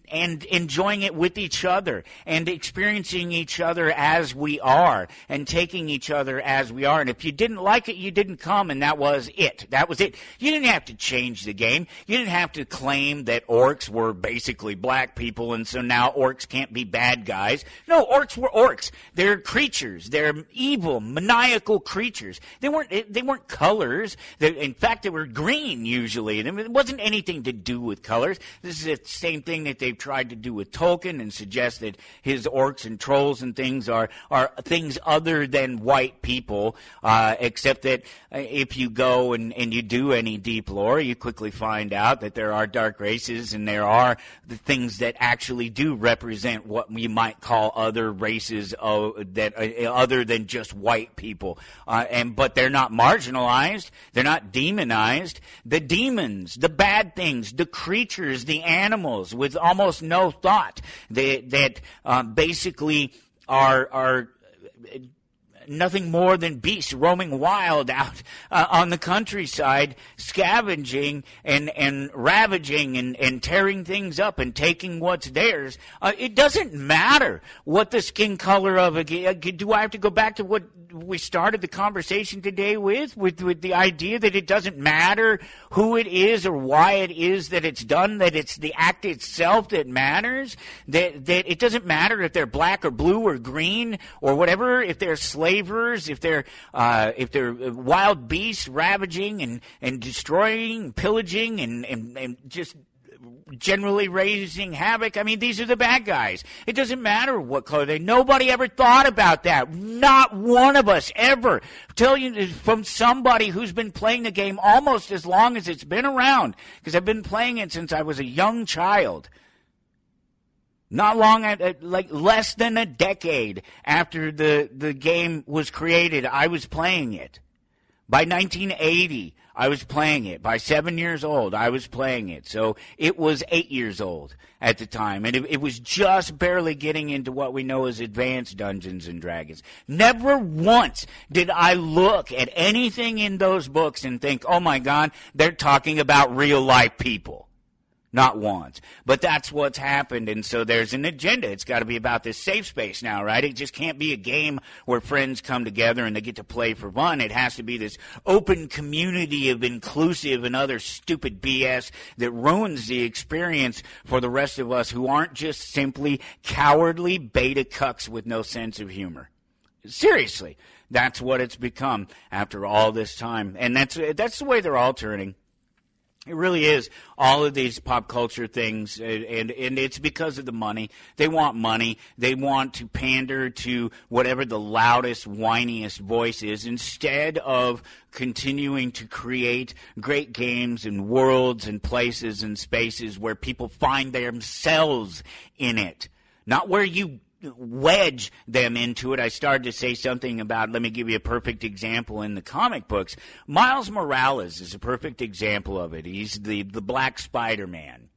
enjoying it with each other and experiencing each other as we are and taking each other as we are. And if you didn't like it, you didn't come, and that was it. That was it. You didn't have to change the game. You didn't have to claim that orcs were basically black people, and so now orcs can't be bad guys. No, orcs were orcs. They're creatures. They're evil, maniacal creatures. They weren't colors. In fact, they were green usually. It wasn't anything to do with colors. This is the same thing that they've tried to do with Tolkien and suggest that his orcs and trolls and things are things other than white people, except that if you go and you do any deep lore, you quickly find out that there are dark races and there are the things that actually do represent what we might call other races other than just white people. But they're not marginalized. They're not demonized. The demons, the bad things, the creatures, the animals with almost no thought that basically are nothing more than beasts roaming wild out on the countryside, scavenging and ravaging and tearing things up and taking what's theirs. It doesn't matter what the skin color of do I have to go back to what we started the conversation today with the idea that it doesn't matter who it is or why it is that it's done, that it's the act itself that matters, that it doesn't matter if they're black or blue or green or whatever, if they're slavers, if they're wild beasts ravaging and destroying, pillaging and just generally raising havoc. I mean, these are the bad guys. It doesn't matter what color they. Nobody ever thought about that. Not one of us ever. Tell you from somebody who's been playing the game almost as long as it's been around, because I've been playing it since I was a young child. Not long, like less than a decade after the game was created, I was playing it. By 1980, I was playing it. By 7 years old, I was playing it. So it was 8 years old at the time. And it was just barely getting into what we know as advanced Dungeons and Dragons. Never once did I look at anything in those books and think, oh my God, they're talking about real life people. Not once. But that's what's happened, and so there's an agenda. It's got to be about this safe space now, right? It just can't be a game where friends come together and they get to play for fun. It has to be this open community of inclusive and other stupid BS that ruins the experience for the rest of us who aren't just simply cowardly beta cucks with no sense of humor. Seriously, that's what it's become after all this time, and that's the way they're all turning. It really is. All of these pop culture things, and it's because of the money. They want money. They want to pander to whatever the loudest, whiniest voice is, instead of continuing to create great games and worlds and places and spaces where people find themselves in it. Not where you wedge them into it. I started to say something about, let me give you a perfect example in the comic books. Miles Morales is a perfect example of it. He's the Black Spider-Man.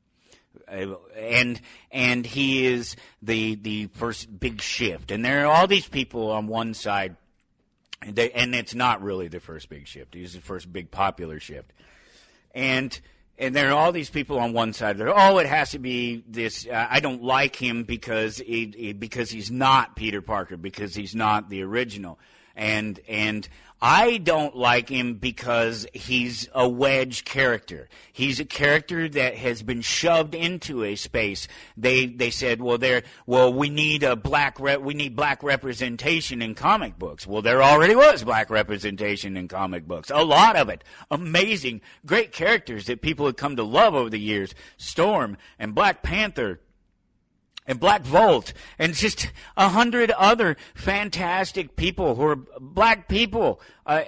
And he is the first big shift. And there are all these people on one side, and it's not really the first big shift. He's the first big popular shift. And there are all these people on one side that are, it has to be this, I don't like him because he's not Peter Parker, because he's not the original. And I don't like him because he's a wedge character. He's a character that has been shoved into a space. They said, we need black representation in comic books. Well, there already was black representation in comic books. A lot of it. Amazing, great characters that people have come to love over the years. Storm and Black Panther and Black Bolt, and just 100 other fantastic people who are black people,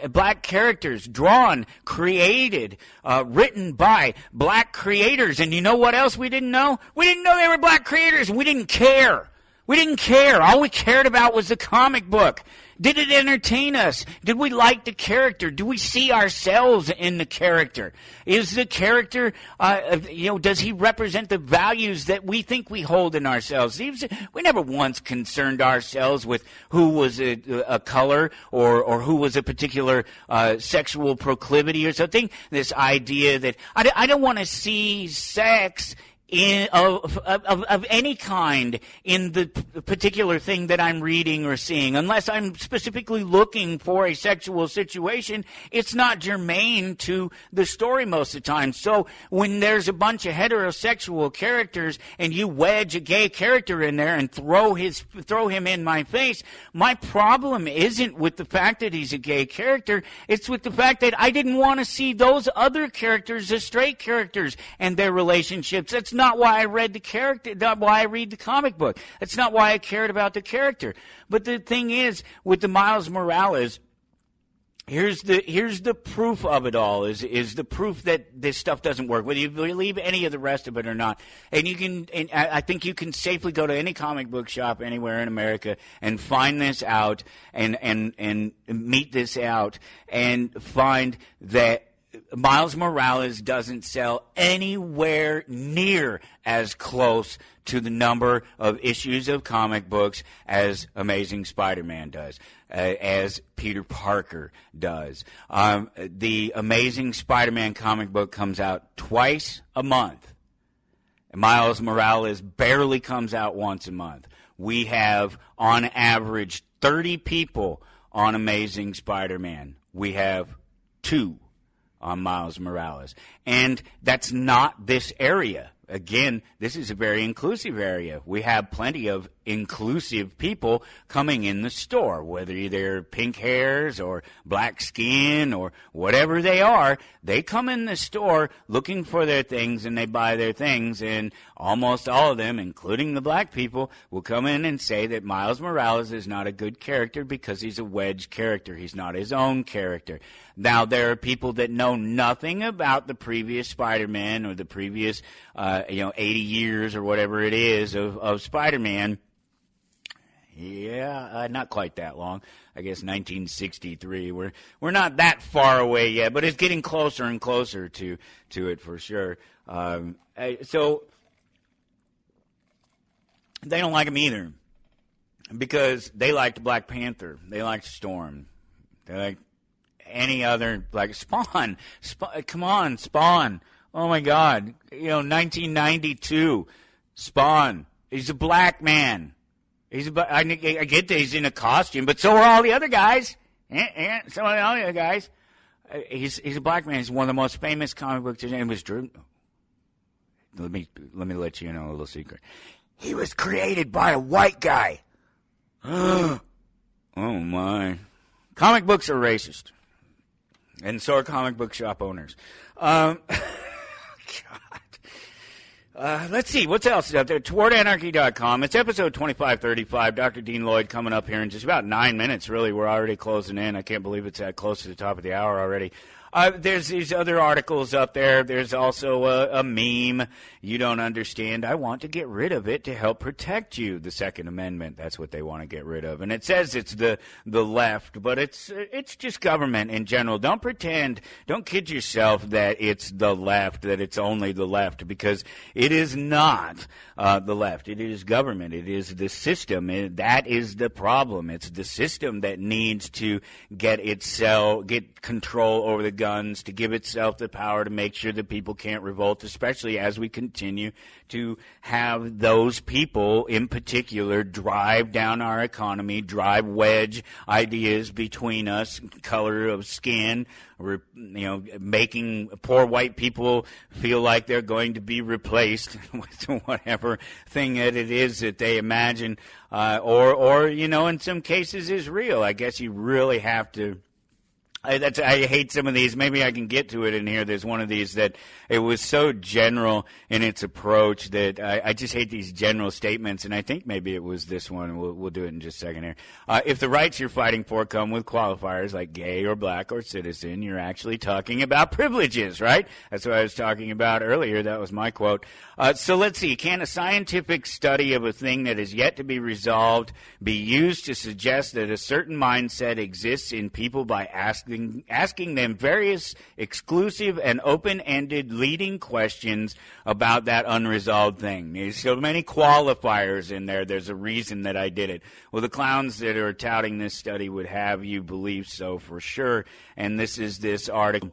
black characters, drawn, created, written by black creators. And you know what else we didn't know? We didn't know they were black creators, and we didn't care. We didn't care. All we cared about was the comic book. Did it entertain us? Did we like the character? Do we see ourselves in the character? Is the character, does he represent the values that we think we hold in ourselves? We never once concerned ourselves with who was a color or who was a particular sexual proclivity or something. This idea that I don't want to see sex of any kind in the particular thing that I'm reading or seeing. Unless I'm specifically looking for a sexual situation, it's not germane to the story most of the time. So when there's a bunch of heterosexual characters and you wedge a gay character in there and throw him in my face, my problem isn't with the fact that he's a gay character. It's with the fact that I didn't want to see those other characters as straight characters and their relationships. That's not why I read the character, not why I read the comic book. That's not why I cared about the character. But the thing is, with the Miles Morales, here's the proof of it all, is the proof that this stuff doesn't work, whether you believe any of the rest of it or not. And I think you can safely go to any comic book shop anywhere in America and find this out and meet this out and find that Miles Morales doesn't sell anywhere near as close to the number of issues of comic books as Amazing Spider-Man does, as Peter Parker does. The Amazing Spider-Man comic book comes out twice a month. Miles Morales barely comes out once a month. We have, on average, 30 people on Amazing Spider-Man. We have 2 on Miles Morales. And that's not this area. Again, this is a very inclusive area. We have plenty of inclusive people coming in the store, whether they're pink hairs or black skin or whatever they are. They come in the store looking for their things, and they buy their things, and almost all of them, including the black people, will come in and say that Miles Morales is not a good character because he's a wedge character. He's not his own character. Now, there are people that know nothing about the previous Spider-Man or the previous 80 years or whatever it is of Spider-Man. Yeah, not quite that long. I guess 1963. We're not that far away yet, but it's getting closer and closer to it for sure. So they don't like him either because they liked Black Panther. They liked Storm. They liked any other, like Spawn. Come on, Spawn. Oh my God. 1992. Spawn. He's a black man. I get that he's in a costume, but so are all the other guys. So are all the other guys. He's a black man. He's one of the most famous comic books. His name was Drew. Let me let you know a little secret. He was created by a white guy. Oh my. Comic books are racist. And so are comic book shop owners. God. Let's see, what's else is out there? TowardAnarchy.com. It's episode 2535. Dr. Dean Lloyd coming up here in just about 9 minutes, really. We're already closing in. I can't believe it's that close to the top of the hour already. There's these other articles up there. There's also a meme. You don't understand. I want to get rid of it to help protect you. The Second Amendment. That's what they want to get rid of. And it says it's the left, but it's just government in general. Don't pretend. Don't kid yourself that it's the left, that it's only the left, because it is not the left. It is government. It is the system. That is the problem. It's the system that needs to get control over the guns, to give itself the power to make sure that people can't revolt, especially as we continue to have those people in particular drive down our economy, drive wedge ideas between us, color of skin, making poor white people feel like they're going to be replaced with whatever thing that it is that they imagine, or in some cases is real. I guess you really have to. I hate some of these. Maybe I can get to it in here. There's one of these that it was so general in its approach that I just hate these general statements, and I think maybe it was this one. We'll do it in just a second here. If the rights you're fighting for come with qualifiers like gay or black or citizen, you're actually talking about privileges, right? That's what I was talking about earlier. That was my quote. So let's see. Can a scientific study of a thing that is yet to be resolved be used to suggest that a certain mindset exists in people by asking them various exclusive and open-ended leading questions about that unresolved thing? There's so many qualifiers in there. There's a reason that I did it. Well, the clowns that are touting this study would have you believe so for sure. And this is this article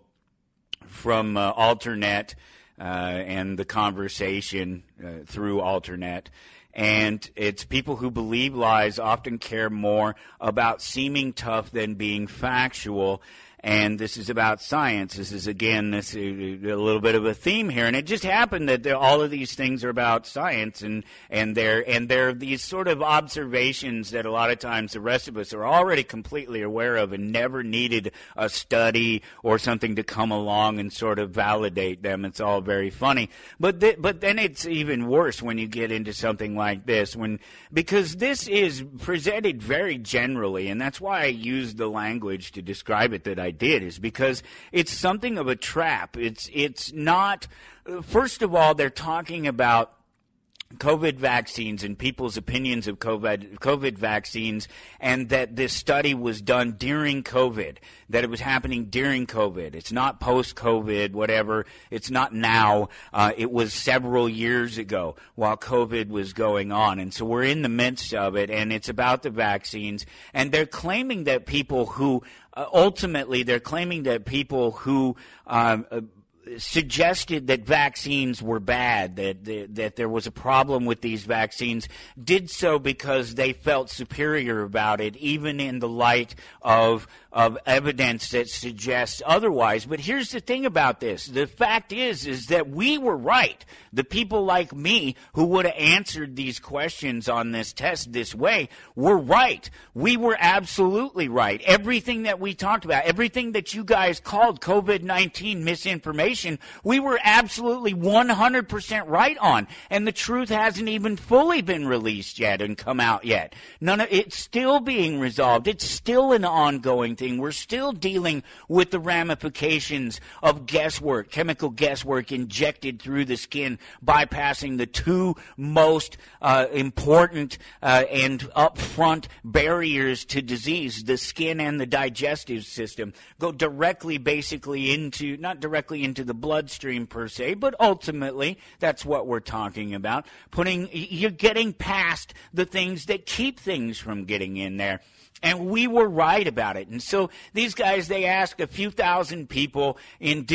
from Alternet and the conversation through Alternet. And it's people who believe lies often care more about seeming tough than being factual. And this is about science. This is, again, a little bit of a theme here. And it just happened that all of these things are about science, and they're these sort of observations that a lot of times the rest of us are already completely aware of and never needed a study or something to come along and sort of validate them. It's all very funny. But then it's even worse when you get into something like this, because this is presented very generally, and that's why I used the language to describe it that I did, is because it's something of a trap. It's not, first of all, they're talking about COVID vaccines and people's opinions of COVID vaccines, and that this study was done during COVID, that it was happening during COVID. It's not post-COVID, whatever. It's not now. It was several years ago while COVID was going on. And so we're in the midst of it, and it's about the vaccines. And they're claiming that people who, ultimately, they're claiming that people who suggested that vaccines were bad, that there was a problem with these vaccines, did so because they felt superior about it, even in the light of evidence that suggests otherwise. But here's the thing about this. The fact is that we were right. The people like me who would have answered these questions on this test this way were right. We were absolutely right. Everything that we talked about, everything that you guys called COVID-19 misinformation, we were absolutely 100% right on. And the truth hasn't even fully been released yet and come out yet. It's still being resolved. It's still an ongoing thing. We're still dealing with the ramifications of guesswork, chemical guesswork injected through the skin, bypassing the two most important and upfront barriers to disease, the skin and the digestive system, go directly basically into, not directly into the bloodstream per se, but ultimately that's what we're talking about. You're getting past the things that keep things from getting in there. And we were right about it. And so these guys, they asked a few thousand people in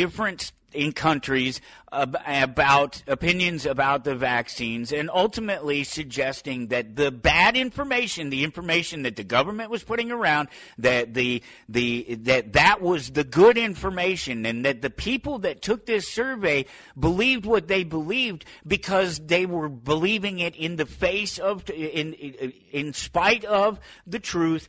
countries about opinions about the vaccines, and ultimately suggesting that the bad information, the information that the government was putting around, that that was the good information, and that the people that took this survey believed what they believed because they were believing it in the face of, in spite of the truth,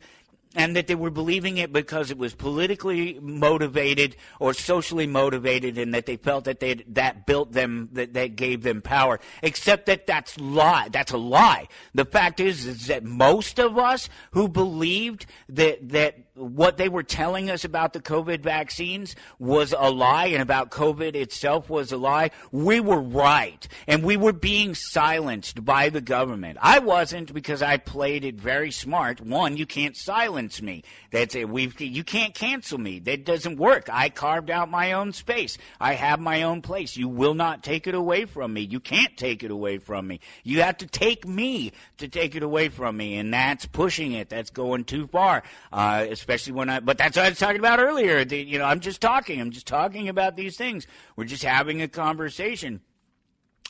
and that they were believing it because it was politically motivated or socially motivated, and that they felt that that built them, that gave them power. Except that that's a lie. The fact is that most of us who believed that what they were telling us about the COVID vaccines was a lie, and about COVID itself was a lie, we were right. And we were being silenced by the government. I wasn't, because I played it very smart. One, you can't silence me. That's it. You can't cancel me. That doesn't work. I carved out my own space. I have my own place. You will not take it away from me. You can't take it away from me. You have to take me to take it away from me, and that's pushing it. That's going too far, especially but that's what I was talking about earlier. I'm just talking about these things. We're just having a conversation.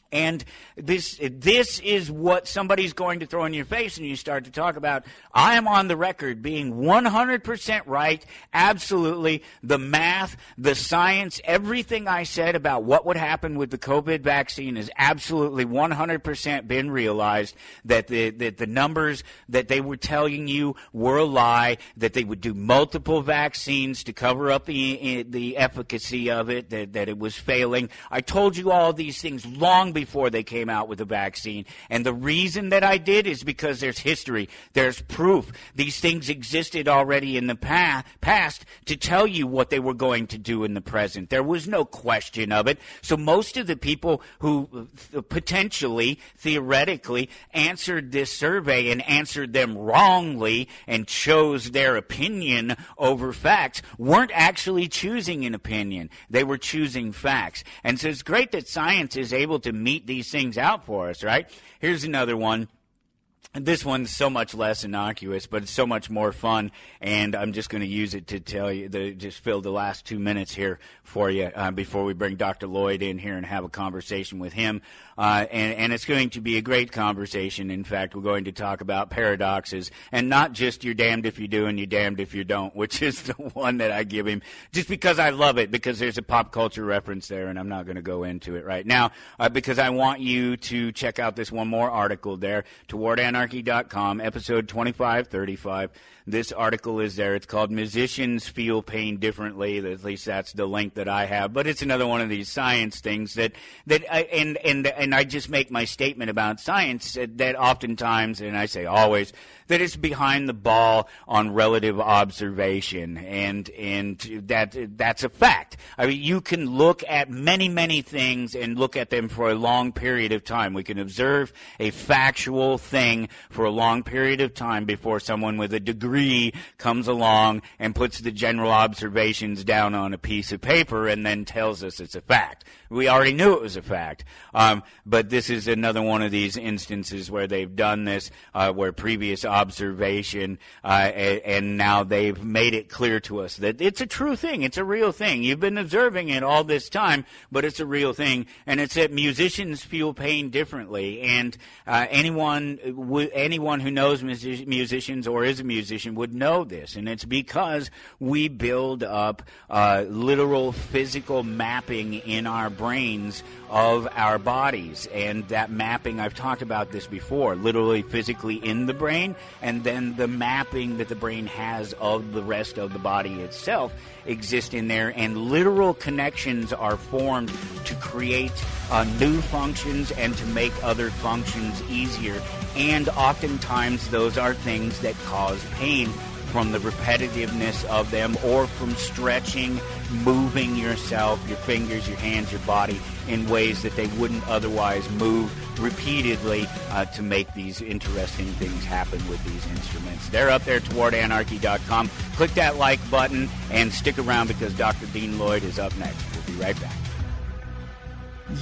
And this is what somebody's going to throw in your face, and you start to talk about, I am on the record being 100% right, absolutely, the math, the science, everything I said about what would happen with the COVID vaccine is absolutely 100% been realized, that the numbers that they were telling you were a lie, that they would do multiple vaccines to cover up the efficacy of it, that it was failing. I told you all these things long before they came out with the vaccine. And the reason that I did is because there's history. There's proof. These things existed already in the past to tell you what they were going to do in the present. There was no question of it. So most of the people who potentially, theoretically, answered this survey and answered them wrongly and chose their opinion over facts weren't actually choosing an opinion. They were choosing facts. And so it's great that science is able to meet these things out for us, right? Here's another one. This one's so much less innocuous, but it's so much more fun, and I'm just going to use it to tell you, just fill the last 2 minutes here for you before we bring Dr. Lloyd in here and have a conversation with him. And it's going to be a great conversation. In fact, we're going to talk about paradoxes, and not just you're damned if you do and you're damned if you don't, which is the one that I give him just because I love it, because there's a pop culture reference there, and I'm not going to go into it right now because I want you to check out this one more article there, Toward Anarchy. towardanarchy.com, episode 2535. This article is there. It's called Musicians Feel Pain Differently. At least that's the link that I have. But it's another one of these science things and I just make my statement about science that oftentimes, and I say always, that it's behind the ball on relative observation, and that's a fact. I mean, you can look at many things and look at them for a long period of time. We can observe a factual thing for a long period of time before someone with a degree comes along and puts the general observations down on a piece of paper and then tells us it's a fact. We already knew it was a fact, but this is another one of these instances where they've done this, where previous observation, and now they've made it clear to us that it's a true thing, it's a real thing. You've been observing it all this time, but it's a real thing, and it's that musicians feel pain differently, and anyone who knows musicians or is a musician would know this, and it's because we build up literal physical mapping in our brains of our bodies, and that mapping, I've talked about this before, literally physically in the brain, and then the mapping that the brain has of the rest of the body itself exist in there, and literal connections are formed to create new functions and to make other functions easier, and oftentimes those are things that cause pain from the repetitiveness of them or from stretching, moving yourself, your fingers, your hands, your body in ways that they wouldn't otherwise move repeatedly to make these interesting things happen with these instruments. They're up there, towardanarchy.com. Click that like button and stick around because Dr. Dean Lloyd is up next. We'll be right back.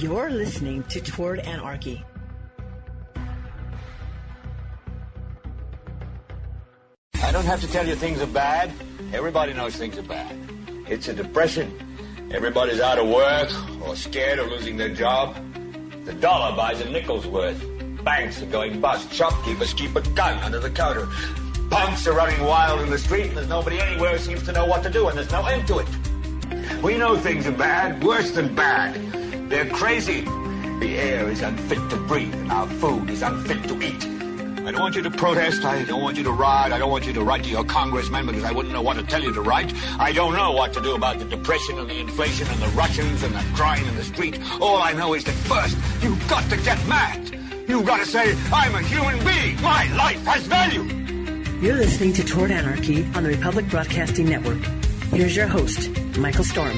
You're listening to Toward Anarchy. I don't have to tell you things are bad. Everybody knows things are bad. It's a depression. Everybody's out of work or scared of losing their job. The dollar buys a nickel's worth. Banks are going bust. Shopkeepers keep a gun under the counter. Punks are running wild in the street, and there's nobody anywhere who seems to know what to do, and there's no end to it. We know things are bad, worse than bad. They're crazy. The air is unfit to breathe, and our food is unfit to eat. I don't want you to protest. I don't want you to riot. I don't want you to write to your congressman because I wouldn't know what to tell you to write. I don't know what to do about the depression and the inflation and the Russians and the crying in the street. All I know is that first, you've got to get mad. You've got to say, I'm a human being. My life has value. You're listening to Toward Anarchy on the Republic Broadcasting Network. Here's your host, Michael Storm.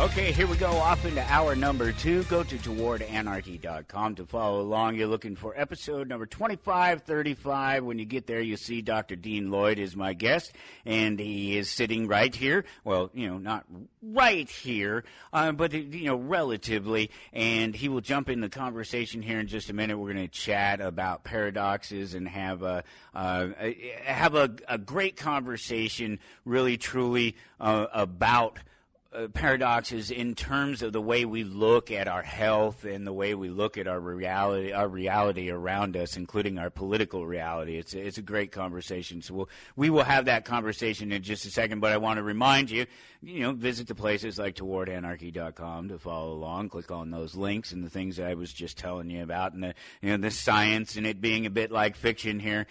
Okay, here we go, off into hour number 2. Go to towardanarchy.com to follow along. You're looking for episode number 2535. When you get there, you'll see Dr. Dean Lloyd is my guest, and he is sitting right here. Well, not right here, but, relatively, and he will jump in the conversation here in just a minute. We're going to chat about paradoxes and have a great conversation, really, truly, about paradoxes in terms of the way we look at our health and the way we look at our reality around us, including our political reality. It's a great conversation. So we will have that conversation in just a second, but I want to remind you, visit the places like towardanarchy.com to follow along. Click on those links and the things that I was just telling you about, and the science and it being a bit like fiction here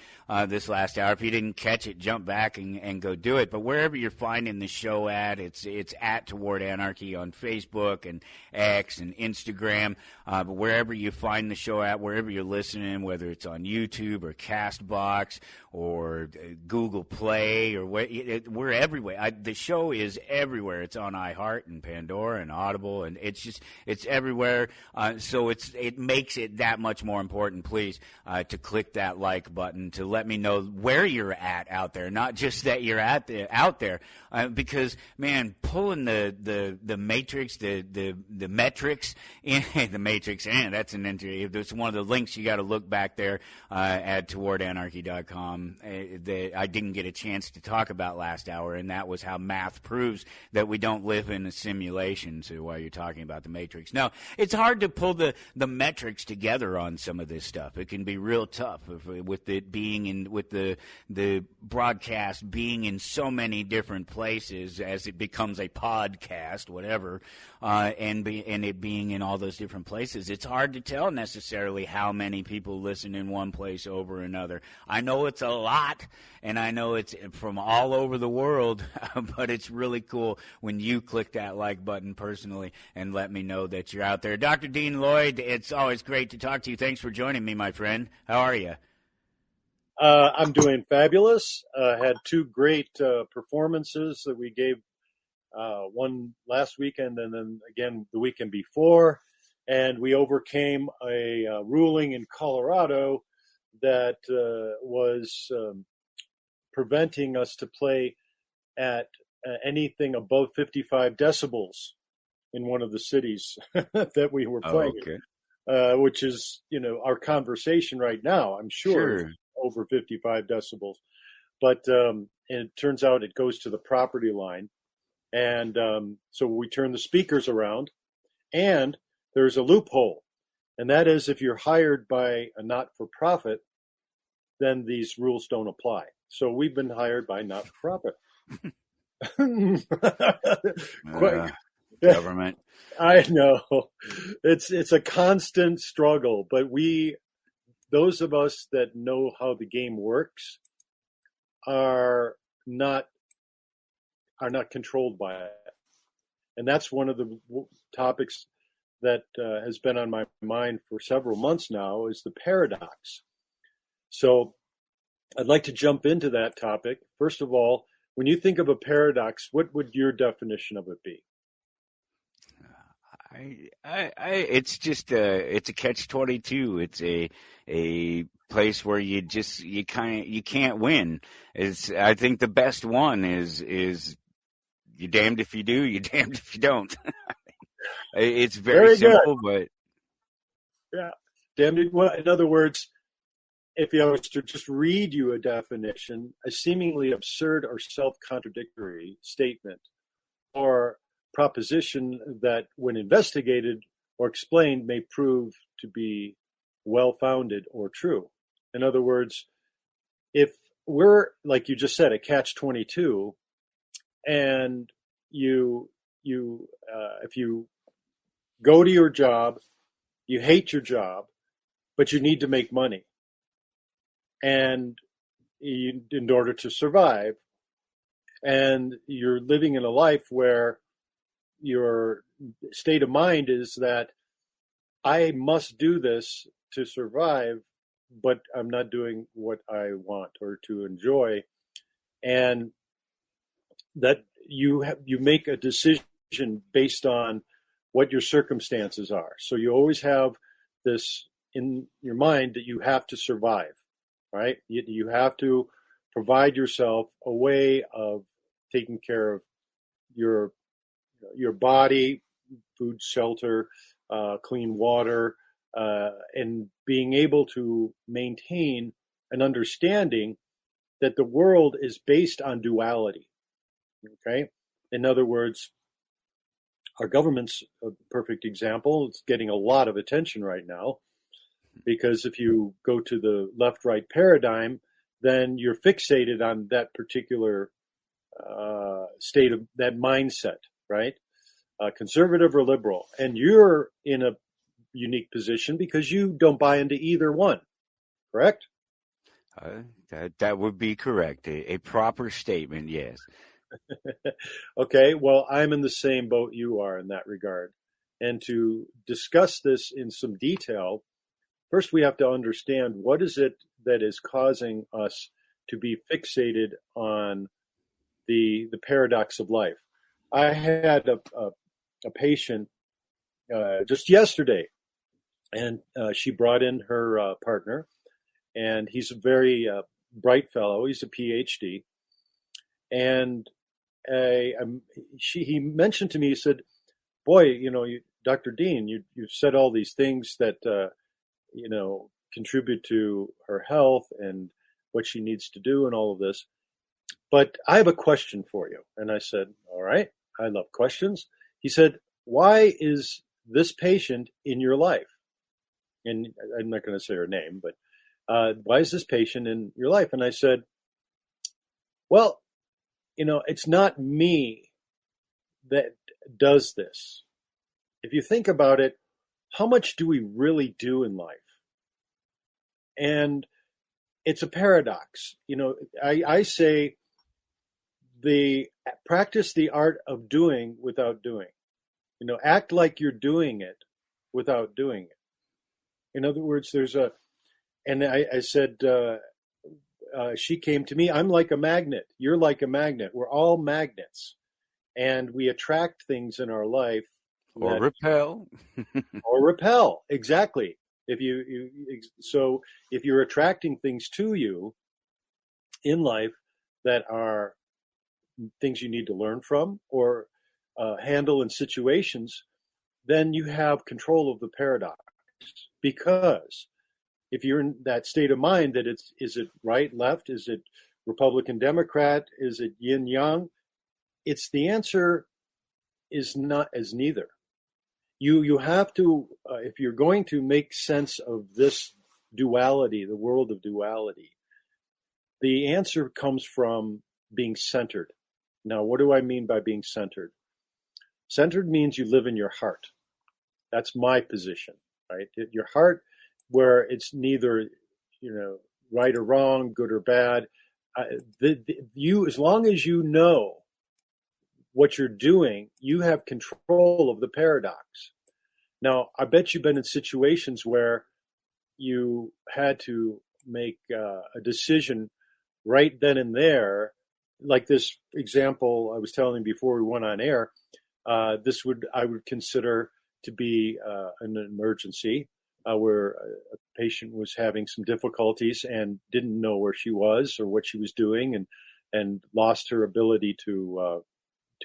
this last hour. If you didn't catch it, jump back and go do it. But wherever you're finding the show at, it's at Toward Anarchy on Facebook and X and Instagram, but wherever you find the show at, wherever you're listening, whether it's on YouTube or Castbox or Google Play or we're everywhere. The show is everywhere. It's on iHeart and Pandora and Audible, and it's everywhere. So it makes it that much more important, please, to click that like button to let me know where you're at out there, not just that you're out there, because man, pulling the the matrix, the metrics in the matrix, and that's an entry. That's one of the links you got to look back there at towardanarchy.com that I didn't get a chance to talk about last hour, and that was how math proves that we don't live in a simulation. So while you're talking about the matrix, now it's hard to pull the metrics together on some of this stuff. It can be real tough with it being in with the broadcast being in so many different places as it becomes a podcast, whatever, and it being in all those different places. It's hard to tell necessarily how many people listen in one place over another. I know it's a lot, and I know it's from all over the world, but it's really cool when you click that like button personally and let me know that you're out there. Dr. Dean Lloyd, it's always great to talk to you. Thanks for joining me, my friend. How are you? I'm doing fabulous. Had two great performances that we gave, one last weekend and then again the weekend before. And we overcame a ruling in Colorado that was preventing us to play at anything above 55 decibels in one of the cities that we were playing, which is, our conversation right now, I'm sure. Over 55 decibels, but it turns out it goes to the property line, and so we turn the speakers around, and there's a loophole, and that is if you're hired by a not-for-profit, then these rules don't apply. So we've been hired by not-for-profit. Government. I know it's a constant struggle, but those of us that know how the game works are not controlled by it. And that's one of the topics that has been on my mind for several months now, is the paradox. So I'd like to jump into that topic. First of all, when you think of a paradox, what would your definition of it be? It's just it's a catch-22. It's a place where you can't win. I think the best one is you're damned if you do, you're damned if you don't. It's very simple, but yeah, damned. In other words, if I was to just read you a definition, a seemingly absurd or self-contradictory statement or proposition that, when investigated or explained, may prove to be well-founded or true. In other words, if we're, like you just said, a catch-22, and if you go to your job, you hate your job, but you need to make money, and in order to survive, and you're living in a life where your state of mind is that I must do this to survive, but I'm not doing what I want or to enjoy. And that you make a decision based on what your circumstances are. So you always have this in your mind that you have to survive, right? You have to provide yourself a way of taking care of your body, food, shelter, clean water, and being able to maintain an understanding that the world is based on duality. Okay? In other words, our government's a perfect example. It's getting a lot of attention right now, because if you go to the left-right paradigm, then you're fixated on that particular state of that mindset, right? Conservative or liberal. And you're in a unique position because you don't buy into either one, correct? That would be correct. A proper statement, yes. Okay, well, I'm in the same boat you are in that regard. And to discuss this in some detail, first we have to understand what is it that is causing us to be fixated on the paradox of life. I had a patient just yesterday, and she brought in her partner, and he's a very bright fellow. He's a PhD, and he mentioned to me, he said, boy, Dr. Dean, you've said all these things that, contribute to her health and what she needs to do and all of this. But I have a question for you. And I said, all right, I love questions. He said, why is this patient in your life? And I'm not going to say her name, but why is this patient in your life? And I said, well, it's not me that does this. If you think about it, how much do we really do in life? And it's a paradox. I say practice the art of doing without doing. Act like you're doing it without doing it. In other words, I said, she came to me, I'm like a magnet. You're like a magnet. We're all magnets. And we attract things in our life. Or repel. Or repel, exactly. If you're attracting things to you in life that are things you need to learn from or handle in situations, then you have control of the paradox. Because if you're in that state of mind that is it right, left, is it Republican, Democrat, is it yin, yang? The answer is neither. You have to, if you're going to make sense of this duality, the world of duality, the answer comes from being centered. Now, what do I mean by being centered? Centered means you live in your heart. That's my position, right? Your heart, where it's neither, right or wrong, good or bad. As long as you know what you're doing, you have control of the paradox. Now, I bet you've been in situations where you had to make a decision right then and there, like this example I was telling before we went on air. I would consider to be an emergency where a patient was having some difficulties and didn't know where she was or what she was doing, and lost her ability to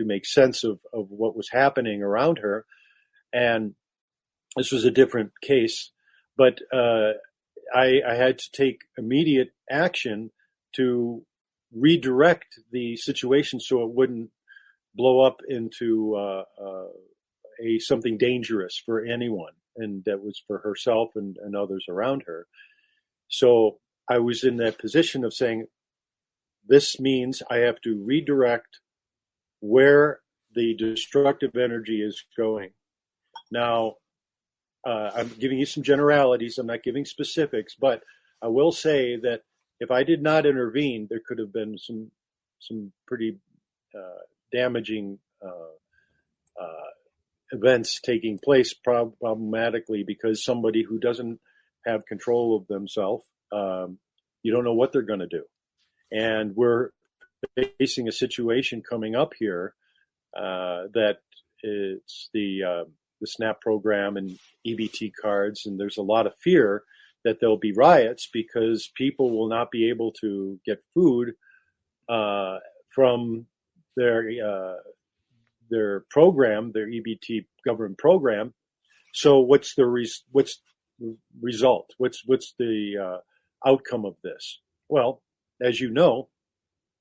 make sense of what was happening around her. And this was a different case, but I had to take immediate action to redirect the situation so it wouldn't blow up into something dangerous for anyone, and that was for herself and others around her. So I was in that position of saying, this means I have to redirect where the destructive energy is going. Now, I'm giving you some generalities. I'm not giving specifics, but I will say that if I did not intervene, there could have been some pretty damaging events taking place problematically, because somebody who doesn't have control of themselves, you don't know what they're going to do. And we're facing a situation coming up here that it's the SNAP program and EBT cards, and there's a lot of fear that there'll be riots because people will not be able to get food from their program, their EBT government program. So what's the result? What's the outcome of this? Well, as you know,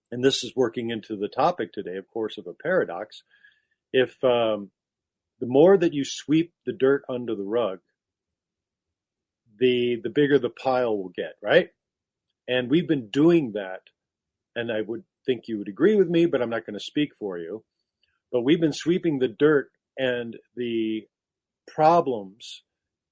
and this is working into the topic today, of course, of a paradox, if the more that you sweep the dirt under the rug, the bigger the pile will get, right? And we've been doing that, and I would think you would agree with me, but I'm not going to speak for you. But we've been sweeping the dirt and the problems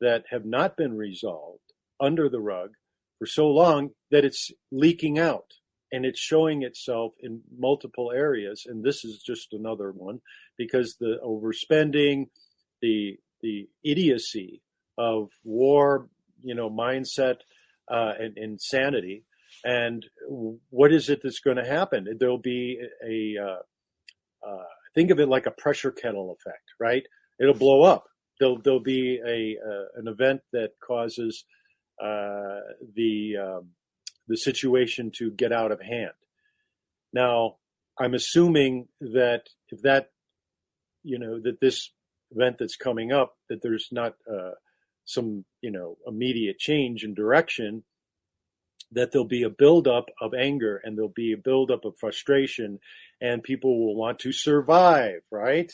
that have not been resolved under the rug for so long that it's leaking out, and it's showing itself in multiple areas. And this is just another one, because the overspending, the idiocy of war, mindset, and insanity. And what is it that's going to happen? There'll be think of it like a pressure kettle effect, right? It'll blow up. There'll be an event that causes the situation to get out of hand. Now, I'm assuming that if that, that this event that's coming up, that there's not some, immediate change in direction, that there'll be a buildup of anger and there'll be a buildup of frustration, and people will want to survive, right?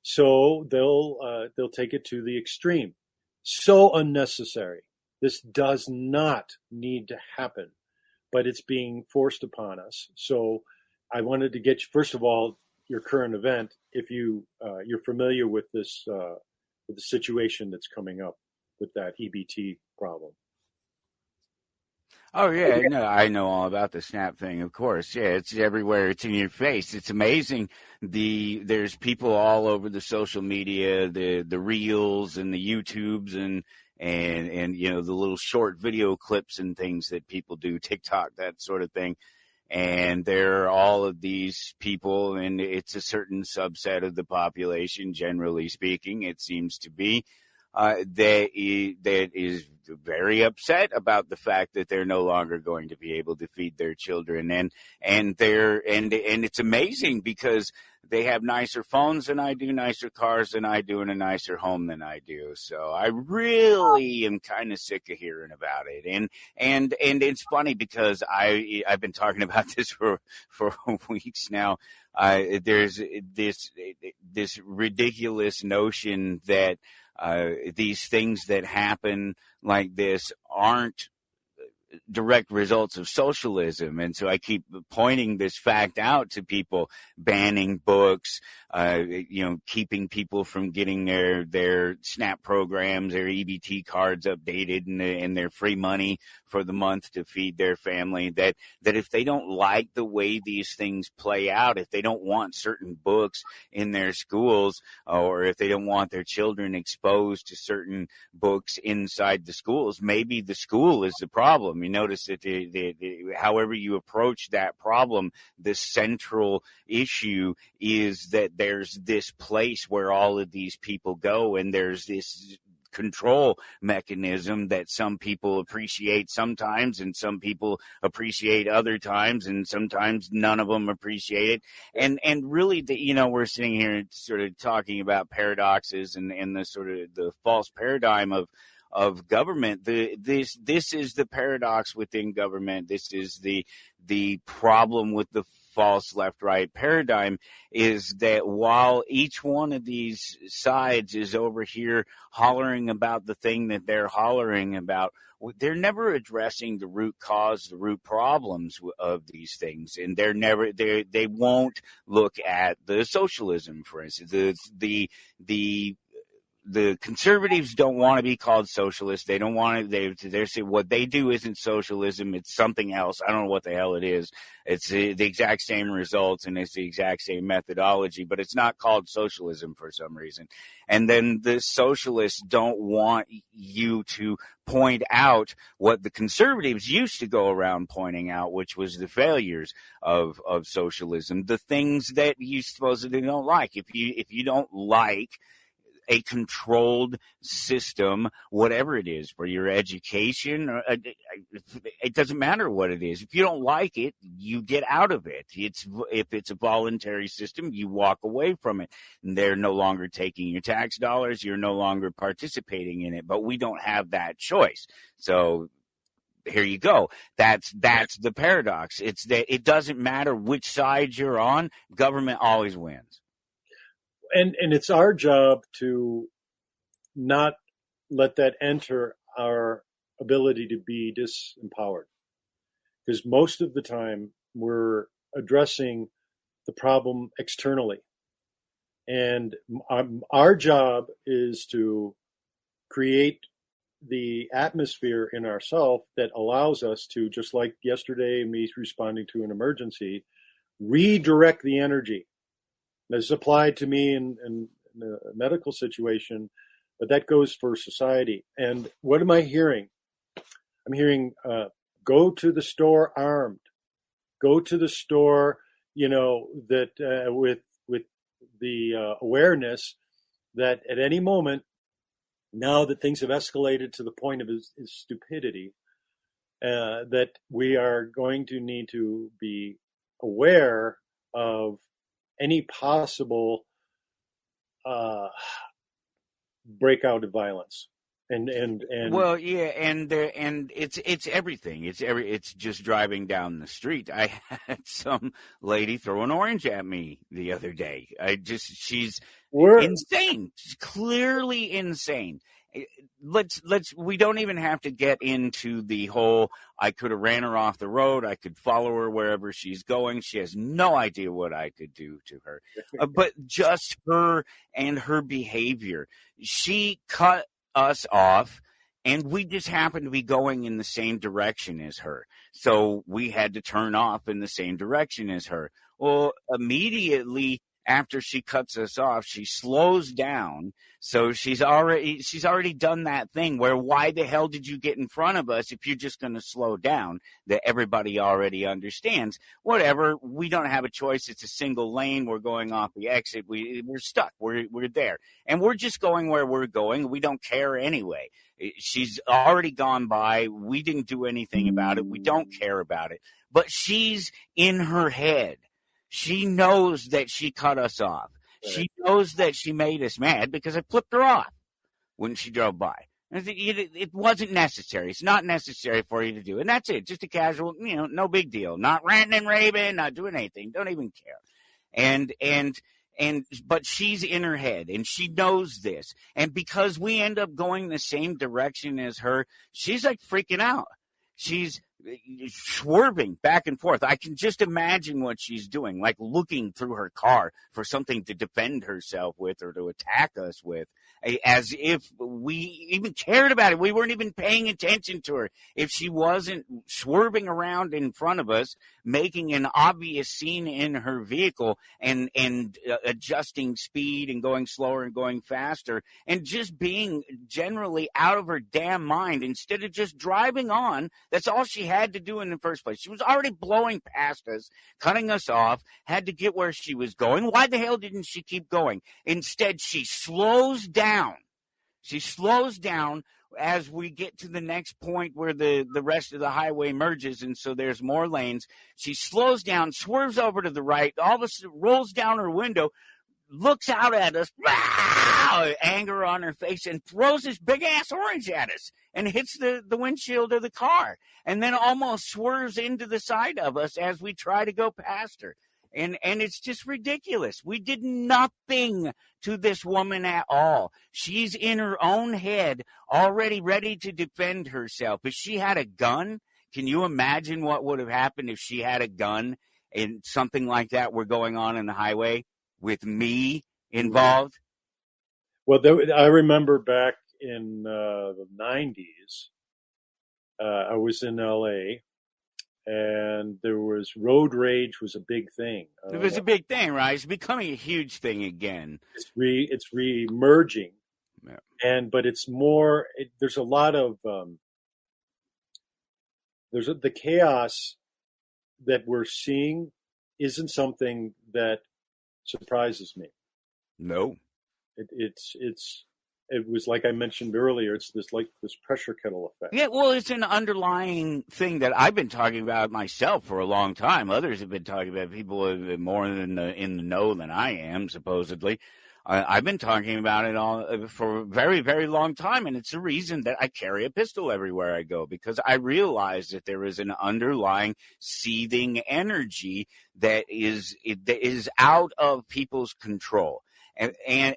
So they'll take it to the extreme. So unnecessary. This does not need to happen, but it's being forced upon us. So I wanted to get you, first of all, your current event, if you're familiar with this, with the situation that's coming up with that EBT problem. Oh yeah, no, I know all about the Snap thing, of course. Yeah, it's everywhere. It's in your face. It's amazing. There's people all over the social media, the reels and the YouTubes and the little short video clips and things that people do, TikTok, that sort of thing. And there are all of these people, and it's a certain subset of the population, generally speaking, it seems to be, that is very upset about the fact that they're no longer going to be able to feed their children, and it's amazing because they have nicer phones than I do, nicer cars than I do, and a nicer home than I do. So I really am kind of sick of hearing about it, and it's funny because I've been talking about this for weeks now. There's this ridiculous notion that these things that happen like this aren't direct results of socialism. And so I keep pointing this fact out to people, banning books, keeping people from getting their SNAP programs, their EBT cards updated and their free money for the month to feed their family, that if they don't like the way these things play out, if they don't want certain books in their schools, or if they don't want their children exposed to certain books inside the schools, maybe the school is the problem. You notice that however you approach that problem, the central issue is that there's this place where all of these people go, and there's this control mechanism that some people appreciate sometimes and some people appreciate other times, and sometimes none of them appreciate it. And really, we're sitting here sort of talking about paradoxes and the sort of the false paradigm of government. This is the paradox within government. This is the problem with the false left-right paradigm, is that while each one of these sides is over here hollering about the thing that they're hollering about, they're never addressing the root cause, the root problems of these things, and they won't look at the socialism, for instance. The conservatives don't want to be called socialists. They don't want to. They say what they do isn't socialism. It's something else. I don't know what the hell it is. It's the exact same results and it's the exact same methodology, but it's not called socialism for some reason. And then the socialists don't want you to point out what the conservatives used to go around pointing out, which was the failures of socialism, the things that you supposedly don't like. If you don't like a controlled system, whatever it is, for your education, it doesn't matter what it is. If you don't like it, you get out of it. If it's a voluntary system, you walk away from it. And they're no longer taking your tax dollars. You're no longer participating in it. But we don't have that choice. So here you go. That's the paradox. It's that it doesn't matter which side you're on. Government always wins. And it's our job to not let that enter our ability to be disempowered, because most of the time we're addressing the problem externally, and our job is to create the atmosphere in ourselves that allows us to, just like yesterday me responding to an emergency, redirect the energy. This is applied to me in a medical situation, but that goes for society. And what am I hearing? I'm hearing, go to the store armed. Go to the store, that with the awareness that at any moment, now that things have escalated to the point of his stupidity, that we are going to need to be aware of any possible breakout of violence. And well, yeah, and it's everything. It's just driving down the street. I had some lady throw an orange at me the other day. She's insane. She's clearly insane. We don't even have to get into the whole, I could have ran her off the road. I could follow her wherever she's going. She has no idea what I could do to her. But just her and her behavior. She cut us off, and we just happened to be going in the same direction as her. So we had to turn off in the same direction as her. Well, immediately after she cuts us off, she slows down. So she's already done that thing where, why the hell did you get in front of us if you're just going to slow down? That everybody already understands. Whatever, we don't have a choice. It's a single lane. We're going off the exit. We're stuck. We're there. And we're just going where we're going. We don't care anyway. She's already gone by. We didn't do anything about it. We don't care about it. But she's in her head. She knows that she cut us off. Right. She knows that she made us mad because I flipped her off when she drove by. It wasn't necessary. It's not necessary for you to do. And that's it. Just a casual, no big deal. Not ranting and raving, not doing anything. Don't even care. But she's in her head, and she knows this. And because we end up going the same direction as her, she's like freaking out. She's swerving back and forth. I can just imagine what she's doing, like looking through her car for something to defend herself with or to attack us with, as if we even cared about it. We weren't even paying attention to her. If she wasn't swerving around in front of us, making an obvious scene in her vehicle and adjusting speed and going slower and going faster and just being generally out of her damn mind instead of just driving on. That's all she had to do in the first place. She was already blowing past us, cutting us off, had to get where she was going. Why the hell didn't she keep going? Instead, she slows down. She slows down as we get to the next point where the rest of the highway merges, and so there's more lanes. She slows down, swerves over to the right, all of a sudden rolls down her window, looks out at us, anger on her face, and throws this big-ass orange at us and hits the windshield of the car, and then almost swerves into the side of us as we try to go past her. And it's just ridiculous. We did nothing to this woman at all. She's in her own head, already ready to defend herself. If she had a gun, can you imagine what would have happened if she had a gun and something like that were going on in the highway with me involved? Well, I remember back in the 90s, I was in LA. And there was road rage was a big thing. It was a big thing, right? It's becoming a huge thing again. It's re-emerging, yeah. But it's more. There's a lot of the chaos that we're seeing isn't something that surprises me. No, it was like I mentioned earlier. It's this pressure kettle effect. Yeah, well, it's an underlying thing that I've been talking about myself for a long time. Others have been talking about. People have been more in the know than I am, supposedly. I've been talking about it all for a very, very long time, and it's the reason that I carry a pistol everywhere I go, because I realize that there is an underlying seething energy that is out of people's control, but I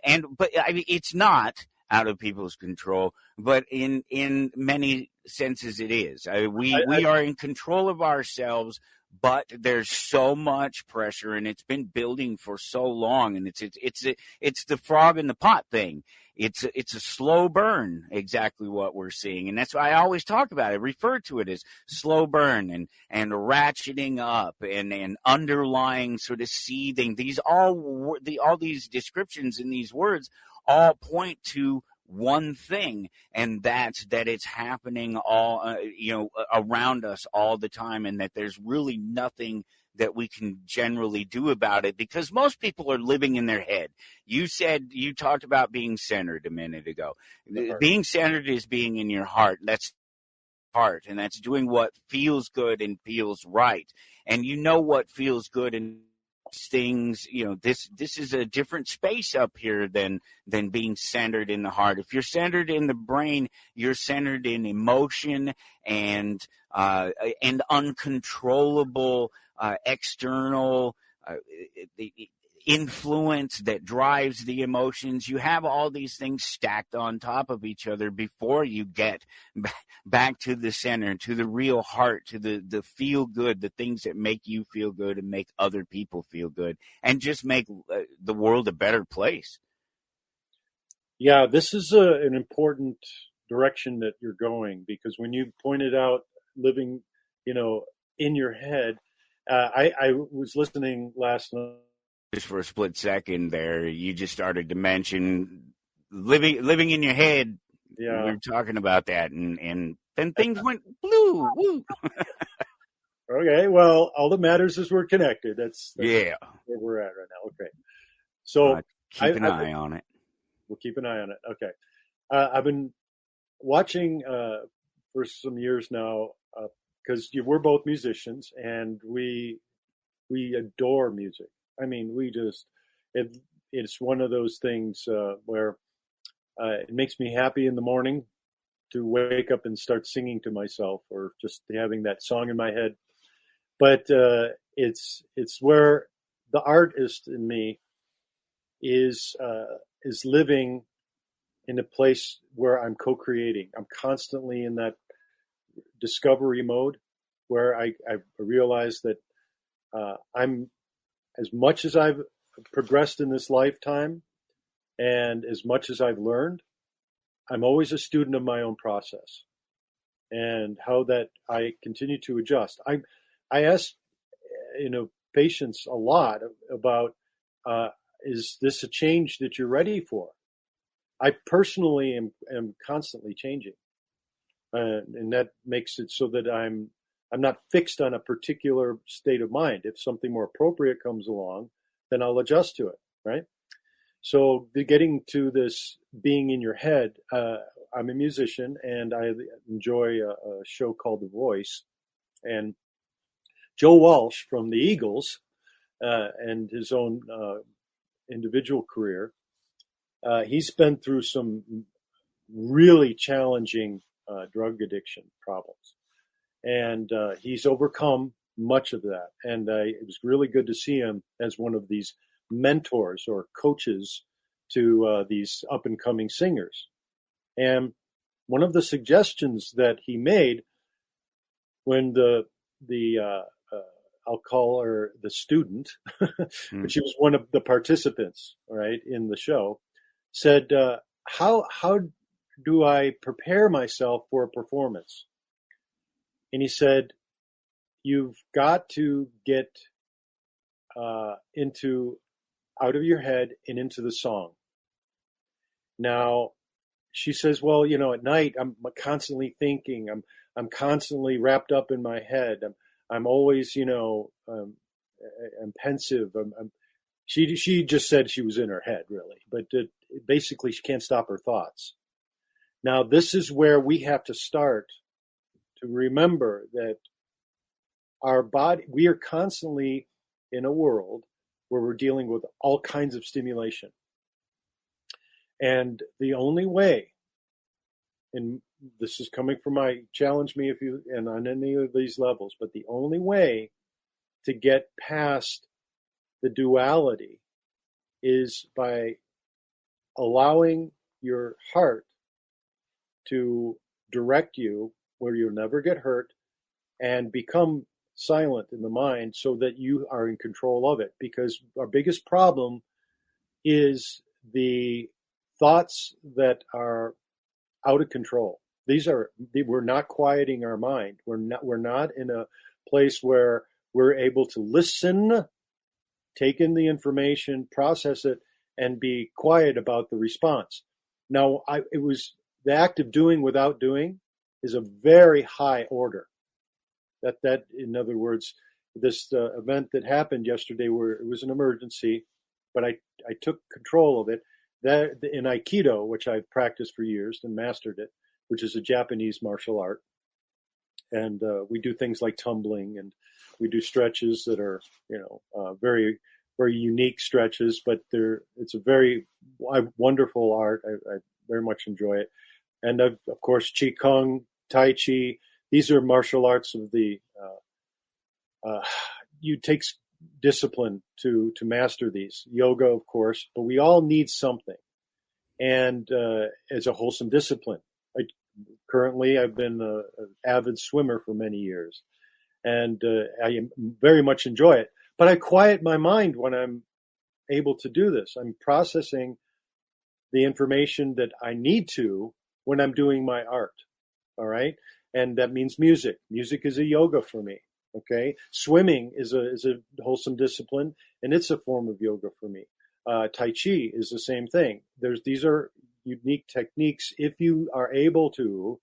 mean, it's not out of people's control, but in many senses it is. We are in control of ourselves, but there's so much pressure, and it's been building for so long, and it's the frog in the pot thing. It's a slow burn, exactly what we're seeing, and that's why I always talk about it, refer to it as slow burn and ratcheting up and underlying sort of seething. All these descriptions in these words all point to one thing, and that's that it's happening all around us all the time, and that there's really nothing that we can generally do about it, because most people are living in their head. You talked about being centered a minute ago. Being centered is being in your heart. That's heart, and that's doing what feels good and feels right. And you know what feels good and things, this is a different space up here than being centered in the heart. If you're centered in the brain, you're centered in emotion and uncontrollable external influence that drives the emotions. You have all these things stacked on top of each other before you get back to the center, to the real heart, to the feel good, the things that make you feel good and make other people feel good, and just make the world a better place. Yeah, this is an important direction that you're going, because when you pointed out living, in your head, I was listening last night. Just for a split second there, you just started to mention living in your head. Yeah. We were talking about that, and then things went blue. Woo. Okay, well, all that matters is we're connected. That's where we're at right now. Okay, so keep an eye on it. We'll keep an eye on it. Okay, I've been watching for some years now, because we're both musicians and we adore music. I mean, it's one of those things where it makes me happy in the morning to wake up and start singing to myself, or just having that song in my head. But it's where the artist in me is living in a place where I'm co-creating. I'm constantly in that discovery mode, where I realize that I'm, as much as I've progressed in this lifetime and as much as I've learned, I'm always a student of my own process and how that I continue to adjust. I ask, patients a lot about, is this a change that you're ready for? I personally am constantly changing, and that makes it so that I'm not fixed on a particular state of mind. If something more appropriate comes along, then I'll adjust to it, right? So getting to this being in your head, I'm a musician and I enjoy a show called The Voice. And Joe Walsh from the Eagles and his own individual career, he's been through some really challenging drug addiction problems. And he's overcome much of that. And it was really good to see him as one of these mentors or coaches to these up-and-coming singers. And one of the suggestions that he made when the I'll call her the student, but she was one of the participants, right, in the show, said, how do I prepare myself for a performance? And he said, you've got to get out of your head and into the song. Now, she says, well, at night I'm constantly thinking. I'm constantly wrapped up in my head. I'm always, I'm pensive. She just said she was in her head, really, but basically she can't stop her thoughts. Now, this is where we have to start to remember that our body, we are constantly in a world where we're dealing with all kinds of stimulation. And the only way, and this is coming from challenge me if you, and on any of these levels, but the only way to get past the duality is by allowing your heart to direct you where you'll never get hurt and become silent in the mind so that you are in control of it. Because our biggest problem is the thoughts that are out of control. We're not quieting our mind. We're not in a place where we're able to listen, take in the information, process it, and be quiet about the response. Now, it was the act of doing without doing is a very high order. That in other words, this event that happened yesterday, where it was an emergency, but I took control of it. That in Aikido, which I've practiced for years and mastered it, which is a Japanese martial art, and we do things like tumbling, and we do stretches that are very very unique stretches, but it's a very wonderful art. I very much enjoy it. And of course, Qigong, Tai Chi, these are martial arts of the, you take discipline to master these. Yoga, of course, but we all need something. And as a wholesome discipline. Currently, I've been an avid swimmer for many years, and I very much enjoy it. But I quiet my mind when I'm able to do this. I'm processing the information that I need to when I'm doing my art, all right? And that means music. Music is a yoga for me, okay? Swimming is a wholesome discipline, and it's a form of yoga for me. Tai Chi is the same thing. These are unique techniques if you are able to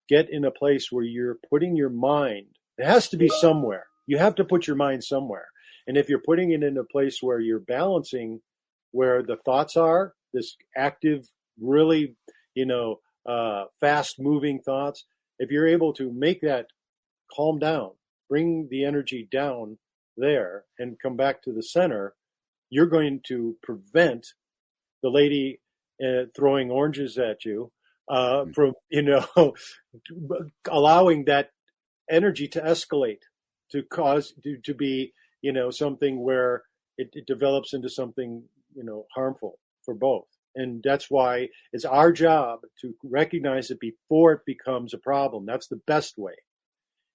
get in a place where you're putting your mind. It has to be somewhere. You have to put your mind somewhere. And if you're putting it in a place where you're balancing where the thoughts are, this active, really, fast moving thoughts, if you're able to make that calm down, bring the energy down there and come back to the center, you're going to prevent the lady throwing oranges at you from, allowing that energy to escalate, to cause to be, something where it develops into something, harmful for both. And that's why it's our job to recognize it before it becomes a problem. That's the best way.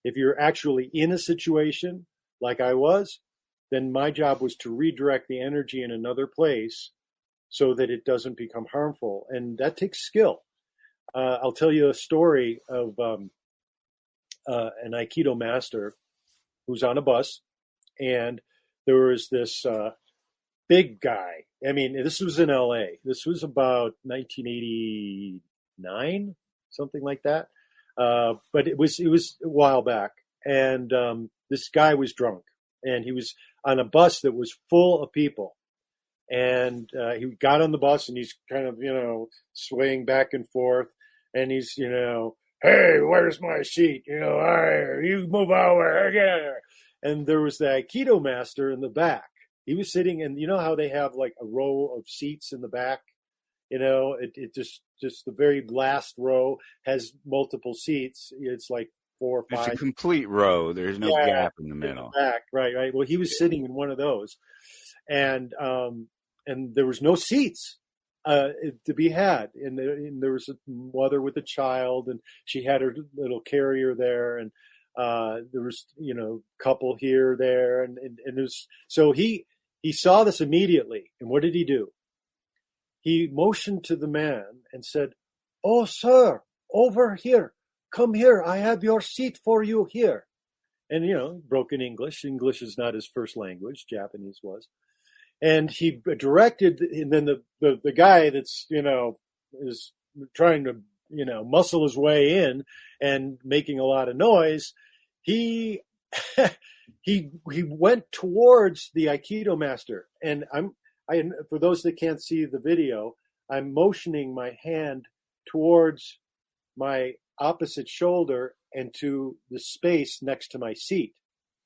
If you're actually in a situation like I was, then my job was to redirect the energy in another place so that it doesn't become harmful. And that takes skill. I'll tell you a story of an Aikido master who's on a bus, and there was this big guy. I mean, this was in LA. This was about 1989, something like that. But it was a while back. And this guy was drunk, and he was on a bus that was full of people. And he got on the bus, and he's kind of, swaying back and forth. And he's, hey, where's my seat? You move over. Get out of here. And there was the Aikido master in the back. He was sitting, and you know how they have like a row of seats in the back? It just the very last row has multiple seats. It's like 4 or 5. It's a complete row. There's no gap in the middle. In the back. Right. Well, he was sitting in one of those, and there was no seats to be had. And there was a mother with a child, and she had her little carrier there, and there was, couple here, there, and there's, so he saw this immediately. And what did he do? He motioned to the man and said, "Oh, sir, over here, come here. I have your seat for you here." And, broken English. English is not his first language. Japanese was. And he directed, and then the guy that's, is trying to, muscle his way in and making a lot of noise, he went towards the Aikido master. And for those that can't see the video, I'm motioning my hand towards my opposite shoulder and to the space next to my seat.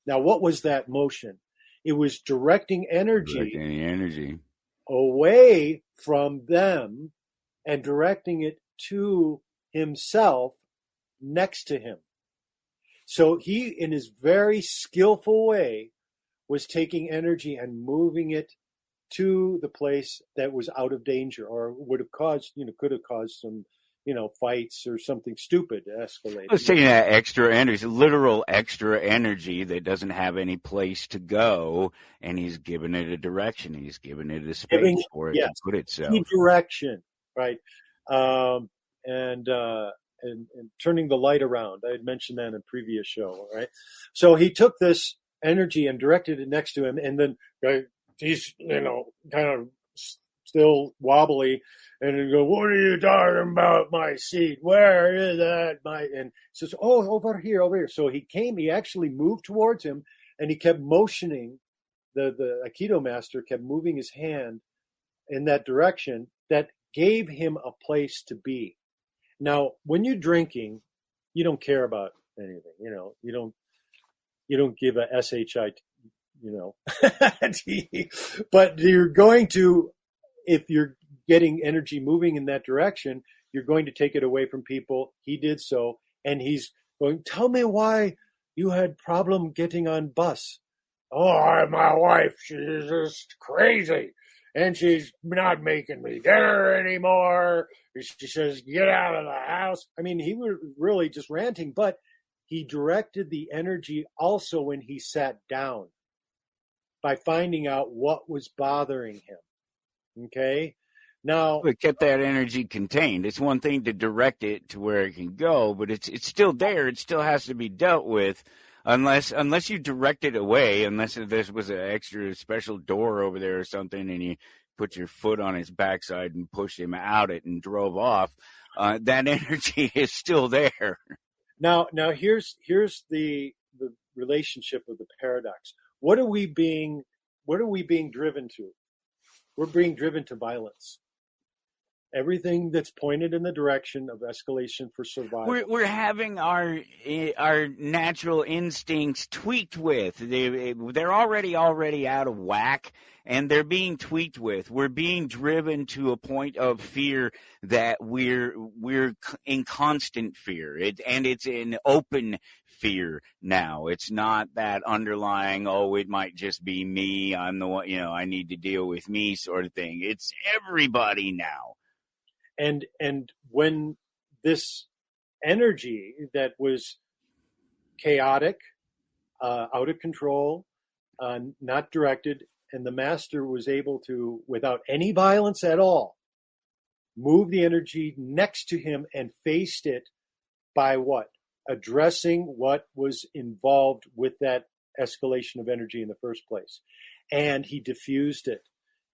Now, what was that motion? It was directing energy away from them and directing it to himself next to him. So he, in his very skillful way, was taking energy and moving it to the place that was out of danger, or would have caused, could have caused some, fights or something stupid to escalate. It's taking that extra energy, literal extra energy that doesn't have any place to go, and he's giving it a direction. He's giving it a space for it to put itself. Direction, right? And turning the light around. I had mentioned that in a previous show, right? So he took this energy and directed it next to him, and then he's, kind of still wobbly, and he go, "What are you talking about, my seat? Where is that, my?" And he says, "Oh, over here." So he actually moved towards him, and he kept motioning. The Aikido master kept moving his hand in that direction that gave him a place to be. Now, when you're drinking, you don't care about anything. You don't give a SHIT, But you're going to, if you're getting energy moving in that direction, you're going to take it away from people. He did so, and he's going, tell me why you had problem getting on bus. Oh, my wife, she's just crazy, and she's not making me dinner anymore. She says, get out of the house. I mean, he was really just ranting, but he directed the energy also when he sat down by finding out what was bothering him. Okay? Now, we kept that energy contained. It's one thing to direct it to where it can go, but it's still there. It still has to be dealt with, unless you direct it away, unless there was an extra special door over there or something, and you put your foot on his backside and pushed him out it and drove off. That energy is still there. Now here's the relationship of the paradox. What are we being driven to? We're being driven to violence. Everything that's pointed in the direction of escalation for survival. We're having our natural instincts tweaked with. They're already out of whack, and they're being tweaked with. We're being driven to a point of fear that we're in constant fear. It's an open fear now. It's not that underlying, oh, it might just be me. I'm the one, I need to deal with me sort of thing. It's everybody now. And when this energy that was chaotic, out of control, not directed, and the master was able to, without any violence at all, move the energy next to him and faced it by what? Addressing what was involved with that escalation of energy in the first place. And he diffused it.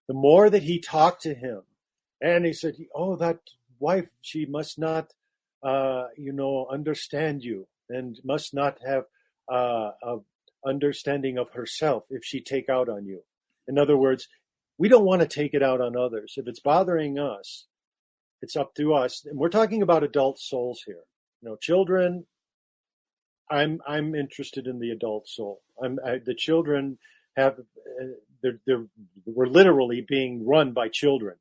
The more that he talked to him, and he said, oh, that wife, she must not, understand you, and must not have a understanding of herself if she take out on you. In other words, we don't want to take it out on others. If it's bothering us, it's up to us. And we're talking about adult souls here. Children, I'm interested in the adult soul. The children we're literally being run by children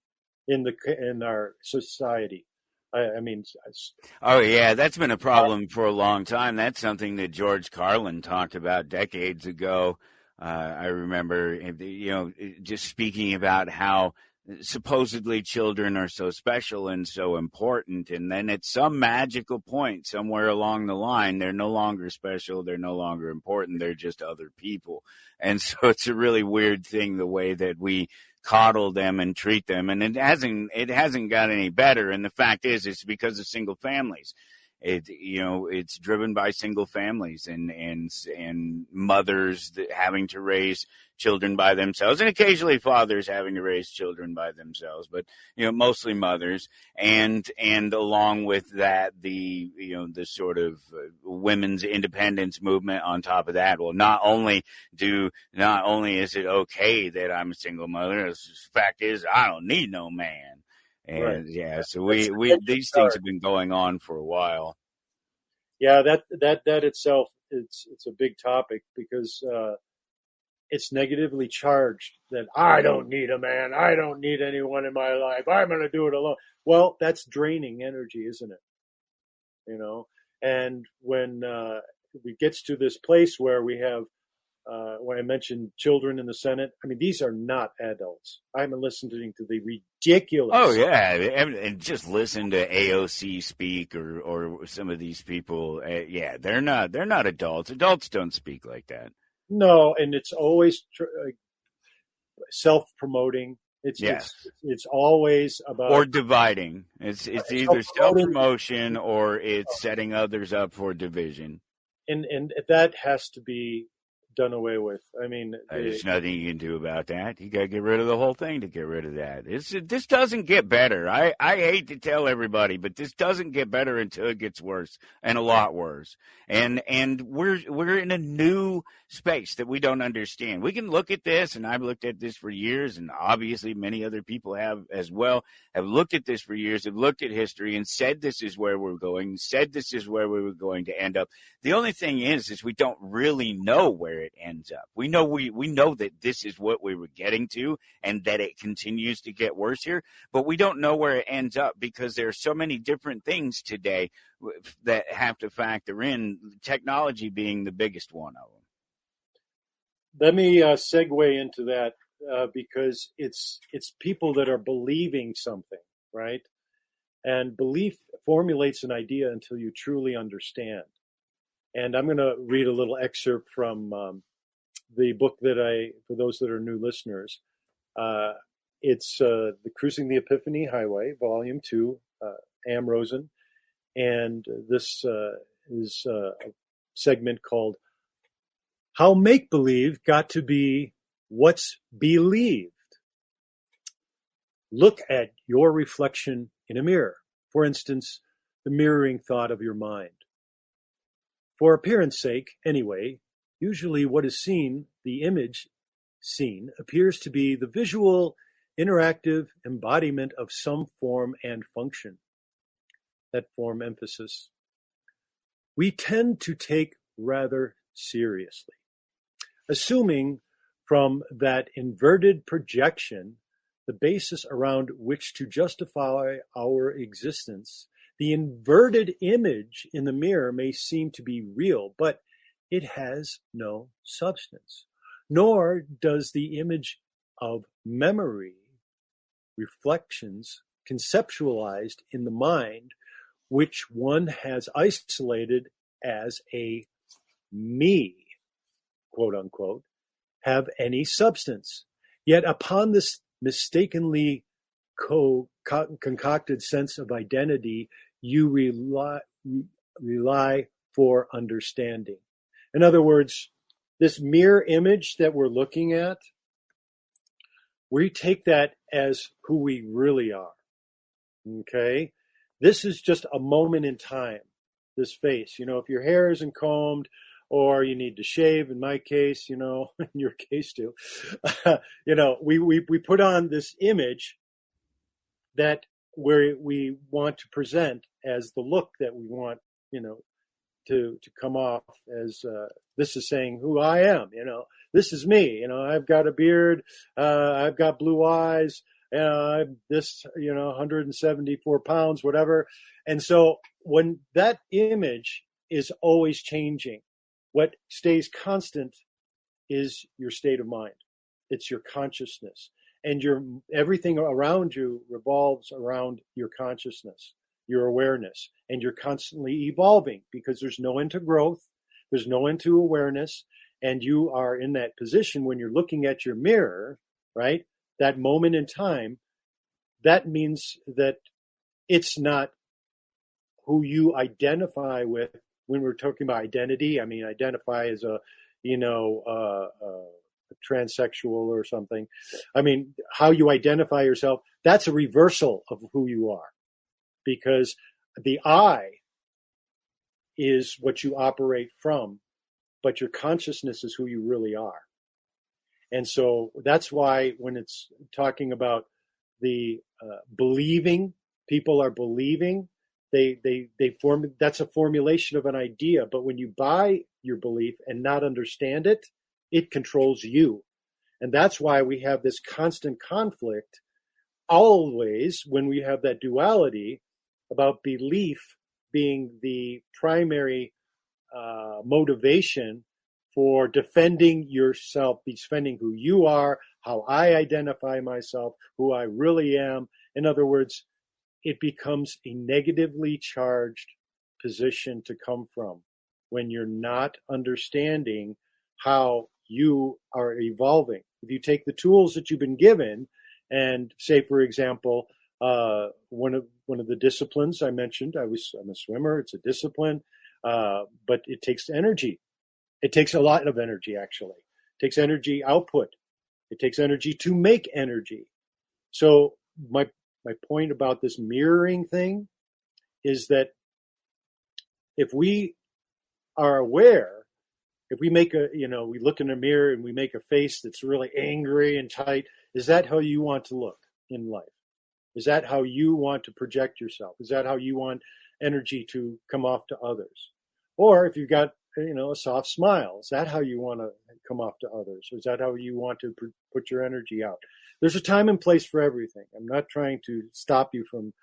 in our society. Oh yeah, that's been a problem for a long time. That's something that George Carlin talked about decades ago. I remember, just speaking about how supposedly children are so special and so important, and then at some magical point somewhere along the line, they're no longer special, they're no longer important, they're just other people. And so it's a really weird thing, the way that we coddle them and treat them, and it hasn't got any better. And the fact is, it's because of single families. It's driven by single families and mothers having to raise children by themselves, and occasionally fathers having to raise children by themselves, but mostly mothers, and along with that, the sort of women's independence movement on top of that. Well, not only is it okay that I'm a single mother, the fact is I don't need no man. And right. Yeah, so we these things have been going on for a while. Yeah, that itself, it's a big topic, because it's negatively charged that I don't need a man, I don't need anyone in my life, I'm going to do it alone. Well, that's draining energy, isn't it? And when it gets to this place where we have, when I mentioned children in the Senate, these are not adults. I'm listening to the ridiculous. Oh yeah, and just listen to AOC speak or some of these people. Yeah, they're not adults. Adults don't speak like that. No, and it's always self-promoting. It's always about, or dividing. It's either self-promotion or it's setting others up for division. And that has to be done away with. There's nothing you can do about that. You got to get rid of the whole thing to get rid of that. This doesn't get better. I hate to tell everybody, but this doesn't get better until it gets worse, and a lot worse. And we're in a new space that we don't understand. We can look at this, and I've looked at this for years, and obviously many other people have as well, have looked at this for years, have looked at history and said this is where we're going, said this is where we were going to end up. The only thing is we don't really know where it ends up. We know that this is what we were getting to and that it continues to get worse here, but we don't know where it ends up because there are so many different things today that have to factor in, technology being the biggest one of them. Let me segue into that because it's people that are believing something, right? And belief formulates an idea until you truly understand. And I'm going to read a little excerpt from the book for those that are new listeners, it's the Cruising the Epiphany Highway, Volume 2, Am Rosen. And this is a segment called How Make-Believe Got to Be What's Believed. Look at your reflection in a mirror. For instance, the mirroring thought of your mind. For appearance sake, anyway, usually what is seen, the image seen, appears to be the visual, interactive embodiment of some form and function. That form emphasis. We tend to take rather seriously, assuming from that inverted projection the basis around which to justify our existence. The inverted image in the mirror may seem to be real, but it has no substance, nor does the image of memory, reflections conceptualized in the mind, which one has isolated as a me, quote unquote, have any substance. Yet upon this mistakenly concocted sense of identity, you rely for understanding. In other words, this mirror image that we're looking at, we take that as who we really are. Okay? This is just a moment in time, this face. You know, if your hair isn't combed or you need to shave, in my case, you know, in your case too, you know, we put on this image that we want to present as the look that we want, you know, to come off as this is saying who I am, you know, this is me, you know, I've got a beard, I've got blue eyes, I'm this, you know, 174 pounds, whatever. And so when that image is always changing, what stays constant is your state of mind. It's your consciousness. And everything around you revolves around your consciousness, your awareness, and you're constantly evolving because there's no end to growth, there's no end to awareness, and you are in that position when you're looking at your mirror, right? That moment in time, that means that it's not who you identify with. When we're talking about identity, I mean, identify as a, you know, a transsexual or something. I mean, how you identify yourself, that's a reversal of who you are, because the I is what you operate from, but your consciousness is who you really are. And so that's why when it's talking about the believing, people are believing, they form, that's a formulation of an idea. But when you buy your belief and not understand it, it controls you. And that's why we have this constant conflict always when we have that duality about belief being the primary motivation for defending yourself, defending who you are, how I identify myself, who I really am. In other words, it becomes a negatively charged position to come from when you're not understanding how you are evolving. If you take the tools that you've been given and say, for example, one of the disciplines I mentioned, I'm a swimmer, it's a discipline, but it takes energy. It takes a lot of energy, actually. It takes energy output. It takes energy to make energy. So my point about this mirroring thing is that if we are aware, if we make we look in a mirror and we make a face that's really angry and tight, is that how you want to look in life? Is that how you want to project yourself? Is that how you want energy to come off to others? Or if you've got a soft smile? Is that how you want to come off to others? Or is that how you want to put your energy out? There's a time and place for everything. I'm not trying to stop you from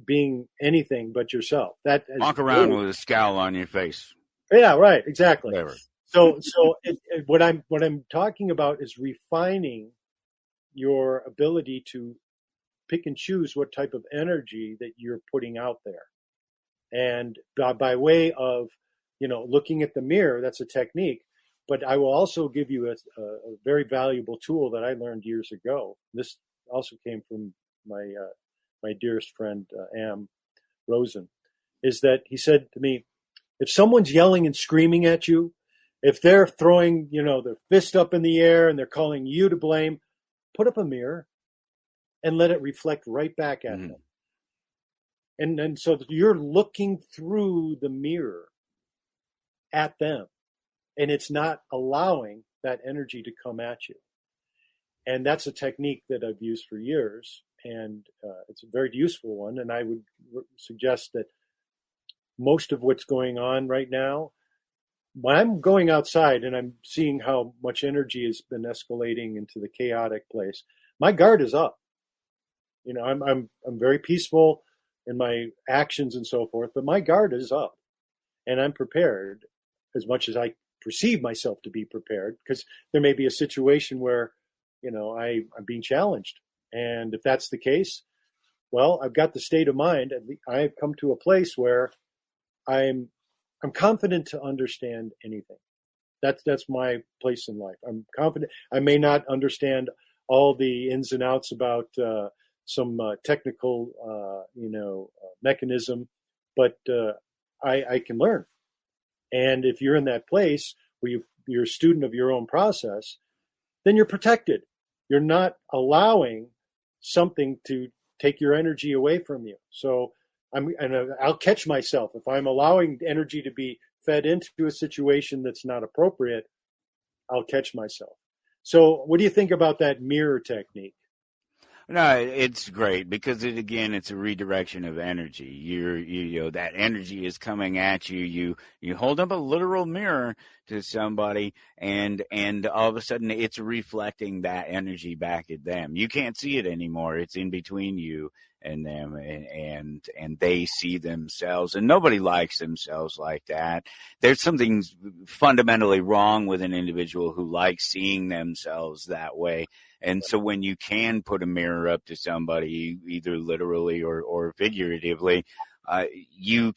being anything but yourself. Walk around with a scowl on your face. Yeah, right. Exactly. Whatever. So what I'm talking about is refining your ability to pick and choose what type of energy that you're putting out there. And by way of, looking at the mirror, that's a technique. But I will also give you a very valuable tool that I learned years ago. This also came from my dearest friend, Am Rosen, is that he said to me, if someone's yelling and screaming at you, if they're throwing, their fist up in the air and they're calling you to blame, put up a mirror and let it reflect right back at them. And so you're looking through the mirror at them, and it's not allowing that energy to come at you. And that's a technique that I've used for years, and it's a very useful one. And I would suggest that most of what's going on right now, when I'm going outside and I'm seeing how much energy has been escalating into the chaotic place, my guard is up. I'm very peaceful in my actions and so forth, but my guard is up, and I'm prepared as much as I perceive myself to be prepared, because there may be a situation where, I'm being challenged. And if that's the case, well, I've got the state of mind. I've come to a place where I'm confident to understand anything. That's my place in life. I'm confident. I may not understand all the ins and outs about some technical, mechanism, but I can learn. And if you're in that place where you're a student of your own process, then you're protected. You're not allowing something to take your energy away from you. So I'll catch myself if I'm allowing energy to be fed into a situation that's not appropriate. I'll catch myself. So what do you think about that mirror technique? No, it's great because it's a redirection of energy. That energy is coming at you. You hold up a literal mirror to somebody, and all of a sudden it's reflecting that energy back at them. You can't see it anymore. It's in between you and them, and they see themselves, and nobody likes themselves like that. There's something fundamentally wrong with an individual who likes seeing themselves that way. And so when you can put a mirror up to somebody, either literally or figuratively, you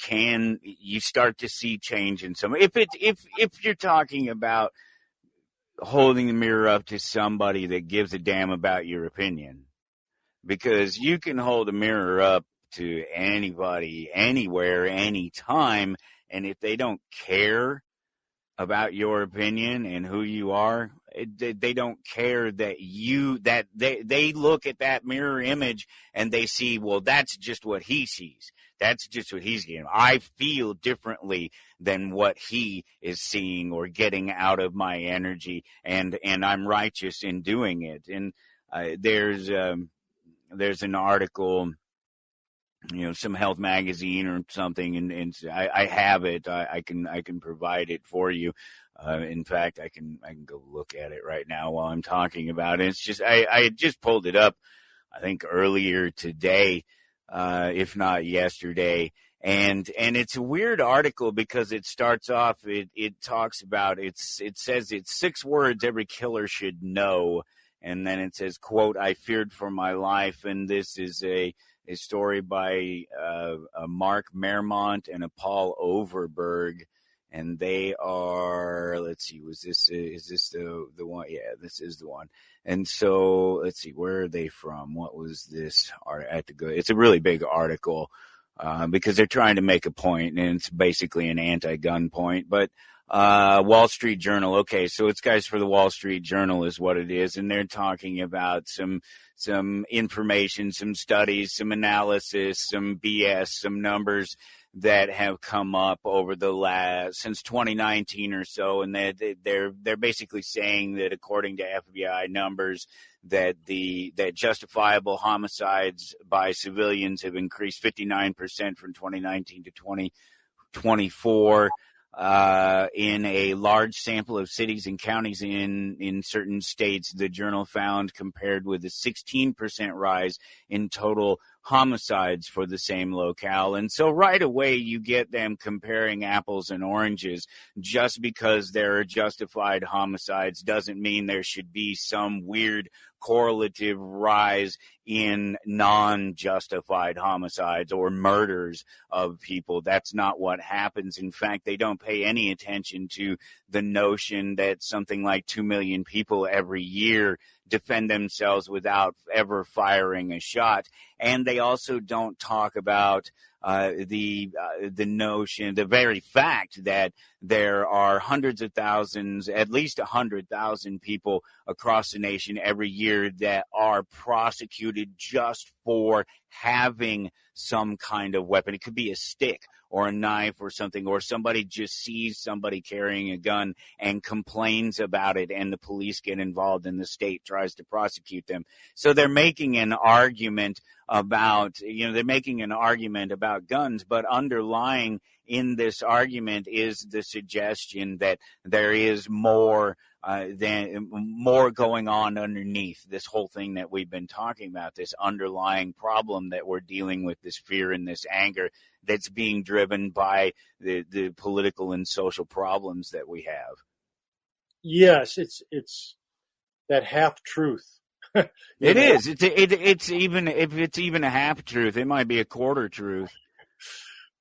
start to see change in some. If you're talking about holding the mirror up to somebody that gives a damn about your opinion, because you can hold a mirror up to anybody, anywhere, anytime, and if they don't care about your opinion and who you are, they don't care that they look at that mirror image and they see, well, that's just what he sees. That's just what he's getting. I feel differently than what he is seeing or getting out of my energy, and I'm righteous in doing it. And there's an article, some health magazine or something, and I have it. I can provide it for you. In fact, I can go look at it right now while I'm talking about it. It's just I just pulled it up, I think earlier today, if not yesterday. And it's a weird article because it starts off, it talks about, it says it's 6 words every killer should know. And then it says, quote, "I feared for my life." And this is a story by Mark Mermont and a Paul Overberg. And they are, let's see, is this the one? Yeah, this is the one. And so let's see, where are they from? What was this? It's a really big article because they're trying to make a point, and it's basically an anti-gun point. But Wall Street Journal. Okay, so it's guys for the Wall Street Journal is what it is, and they're talking about some information, some studies, some analysis, some BS, some numbers that have come up over the since 2019 or so, and they're basically saying that according to FBI numbers, that justifiable homicides by civilians have increased 59% from 2019 to 2024. in a large sample of cities and counties in certain states, the journal found, compared with a 16% rise in total homicides for the same locale. And so right away you get them comparing apples and oranges. Just because there are justified homicides doesn't mean there should be some weird correlative rise in non-justified homicides or murders of people. That's not what happens. In fact, they don't pay any attention to the notion that something like 2 million people every year defend themselves without ever firing a shot. And they also don't talk about the notion, the very fact that there are hundreds of thousands, at least 100,000 people across the nation every year that are prosecuted just for having some kind of weapon. It could be a stick or a knife or something, or somebody just sees somebody carrying a gun and complains about it, and the police get involved and the state tries to prosecute them. So they're making an argument about, they're making an argument about guns, but underlying in this argument is the suggestion that there is more going on underneath this whole thing that we've been talking about, this underlying problem that we're dealing with, this fear and this anger that's being driven by the political and social problems that we have. Yes, it's that half truth. It is. It's even, if it's even a half truth, it might be a quarter truth.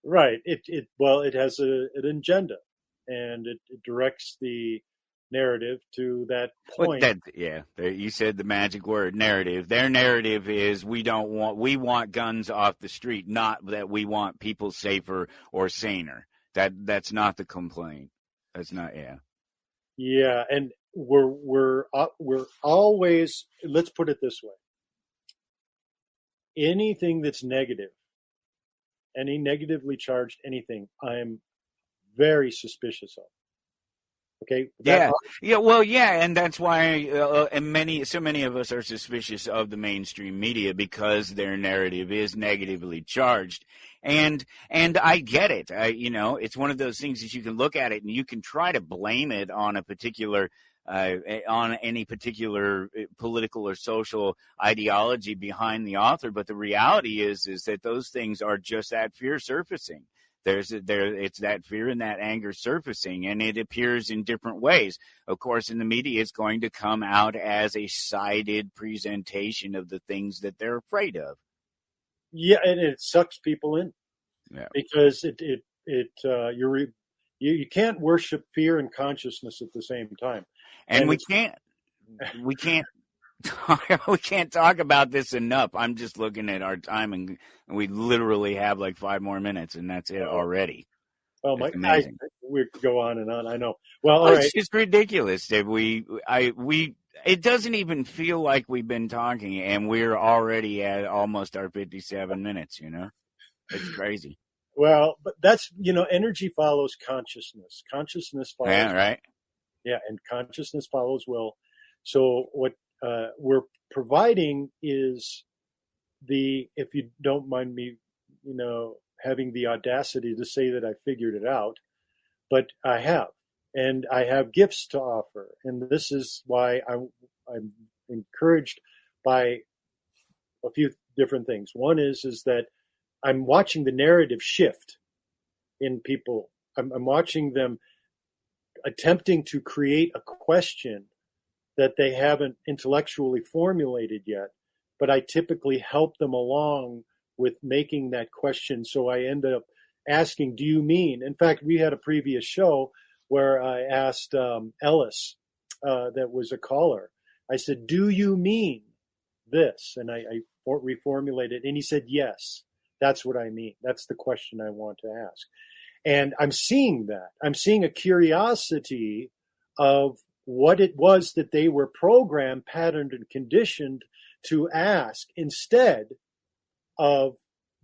Right. It has an agenda, and it directs the narrative to that point. You said the magic word, narrative. Their narrative is we want guns off the street, not that we want people safer or saner. That's not the complaint. That's not, Yeah, and we're always, let's put it this way. Anything that's negative, any negatively charged anything, I'm very suspicious of. Okay. And that's why so many of us are suspicious of the mainstream media, because their narrative is negatively charged. And I get it. It's one of those things that you can look at it and you can try to blame it on on any particular political or social ideology behind the author, but the reality is that those things are just that fear surfacing. It's that fear and that anger surfacing, and it appears in different ways. Of course, in the media, it's going to come out as a sided presentation of the things that they're afraid of. Yeah, and it sucks people in. Yeah. Because you can't worship fear and consciousness at the same time. And we can't we can't talk about this enough. I'm just looking at our time, and we literally have like 5 more minutes, and that's it already. Oh my! We could go on and on. I know. Well, all right. It's just ridiculous that it doesn't even feel like we've been talking, and we're already at almost our 57 minutes. It's crazy. Well, but that's energy follows consciousness. Consciousness follows. Yeah, right. Yeah, and consciousness follows will. So what we're providing is if you don't mind me, having the audacity to say that I figured it out, but I have, and I have gifts to offer, and this is why I'm encouraged by a few different things. One is that I'm watching the narrative shift in people. I'm watching them attempting to create a question that they haven't intellectually formulated yet, but I typically help them along with making that question. So I end up asking, do you mean? In fact, we had a previous show where I asked Ellis, that was a caller. I said, do you mean this? And I reformulated, and he said, yes, that's what I mean. That's the question I want to ask. And I'm seeing that. I'm seeing a curiosity of what it was that they were programmed, patterned, and conditioned to ask, instead of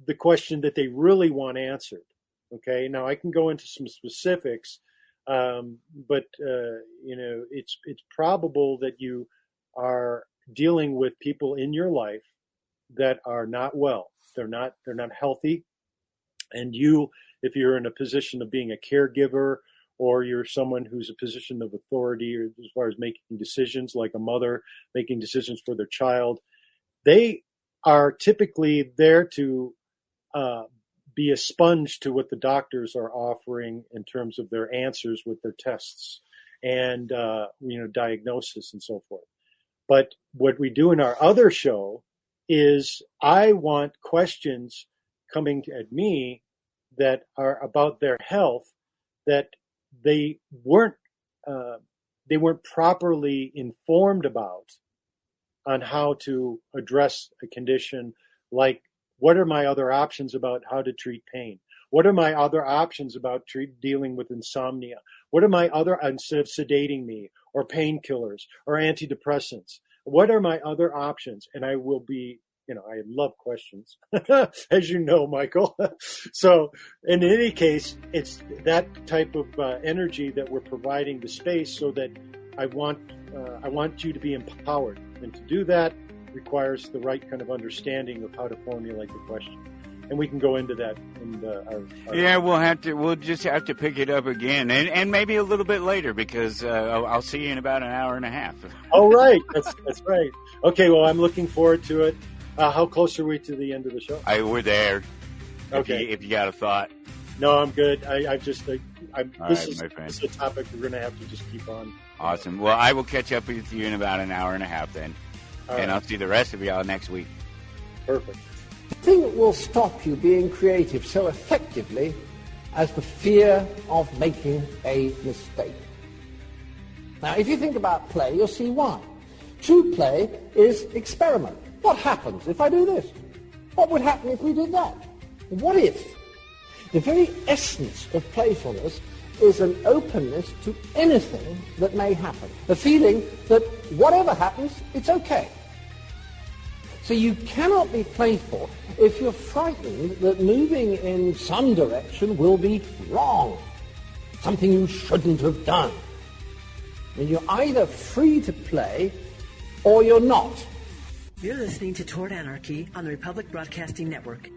the question that they really want answered. Okay, now I can go into some specifics, but it's probable that you are dealing with people in your life that are not well. They're not healthy, and if you're in a position of being a caregiver or you're someone who's a position of authority or as far as making decisions, like a mother making decisions for their child, they are typically there to be a sponge to what the doctors are offering in terms of their answers with their tests and diagnosis and so forth. But what we do in our other show is I want questions coming at me that are about their health that they weren't properly informed about on how to address a condition, like what are my other options about how to treat pain? What are my other options about dealing with insomnia? What are my other, instead of sedating me or painkillers or antidepressants, what are my other options? And I will be, I love questions, as you know, Michael. So in any case, it's that type of energy that we're providing the space so that I want you to be empowered. And to do that requires the right kind of understanding of how to formulate the question. And we can go into that in our Yeah, we'll just have to pick it up again, and maybe a little bit later, because I'll see you in about an hour and a half. Oh, right. That's right. Okay, well, I'm looking forward to it. How close are we to the end of the show? We're there. Okay. If you got a thought. No, I'm good. This is a topic we're going to have to just keep on. Awesome. Well, I will catch up with you in about an hour and a half then. All and right. I'll see the rest of y'all next week. Perfect. The thing that will stop you being creative so effectively as the fear of making a mistake. Now, if you think about play, you'll see why. True play is experiment. What happens if I do this? What would happen if we did that? What if? The very essence of playfulness is an openness to anything that may happen. A feeling that whatever happens, it's okay. So you cannot be playful if you're frightened that moving in some direction will be wrong, something you shouldn't have done. And you're either free to play or you're not. You're listening to Toward Anarchy on the Republic Broadcasting Network.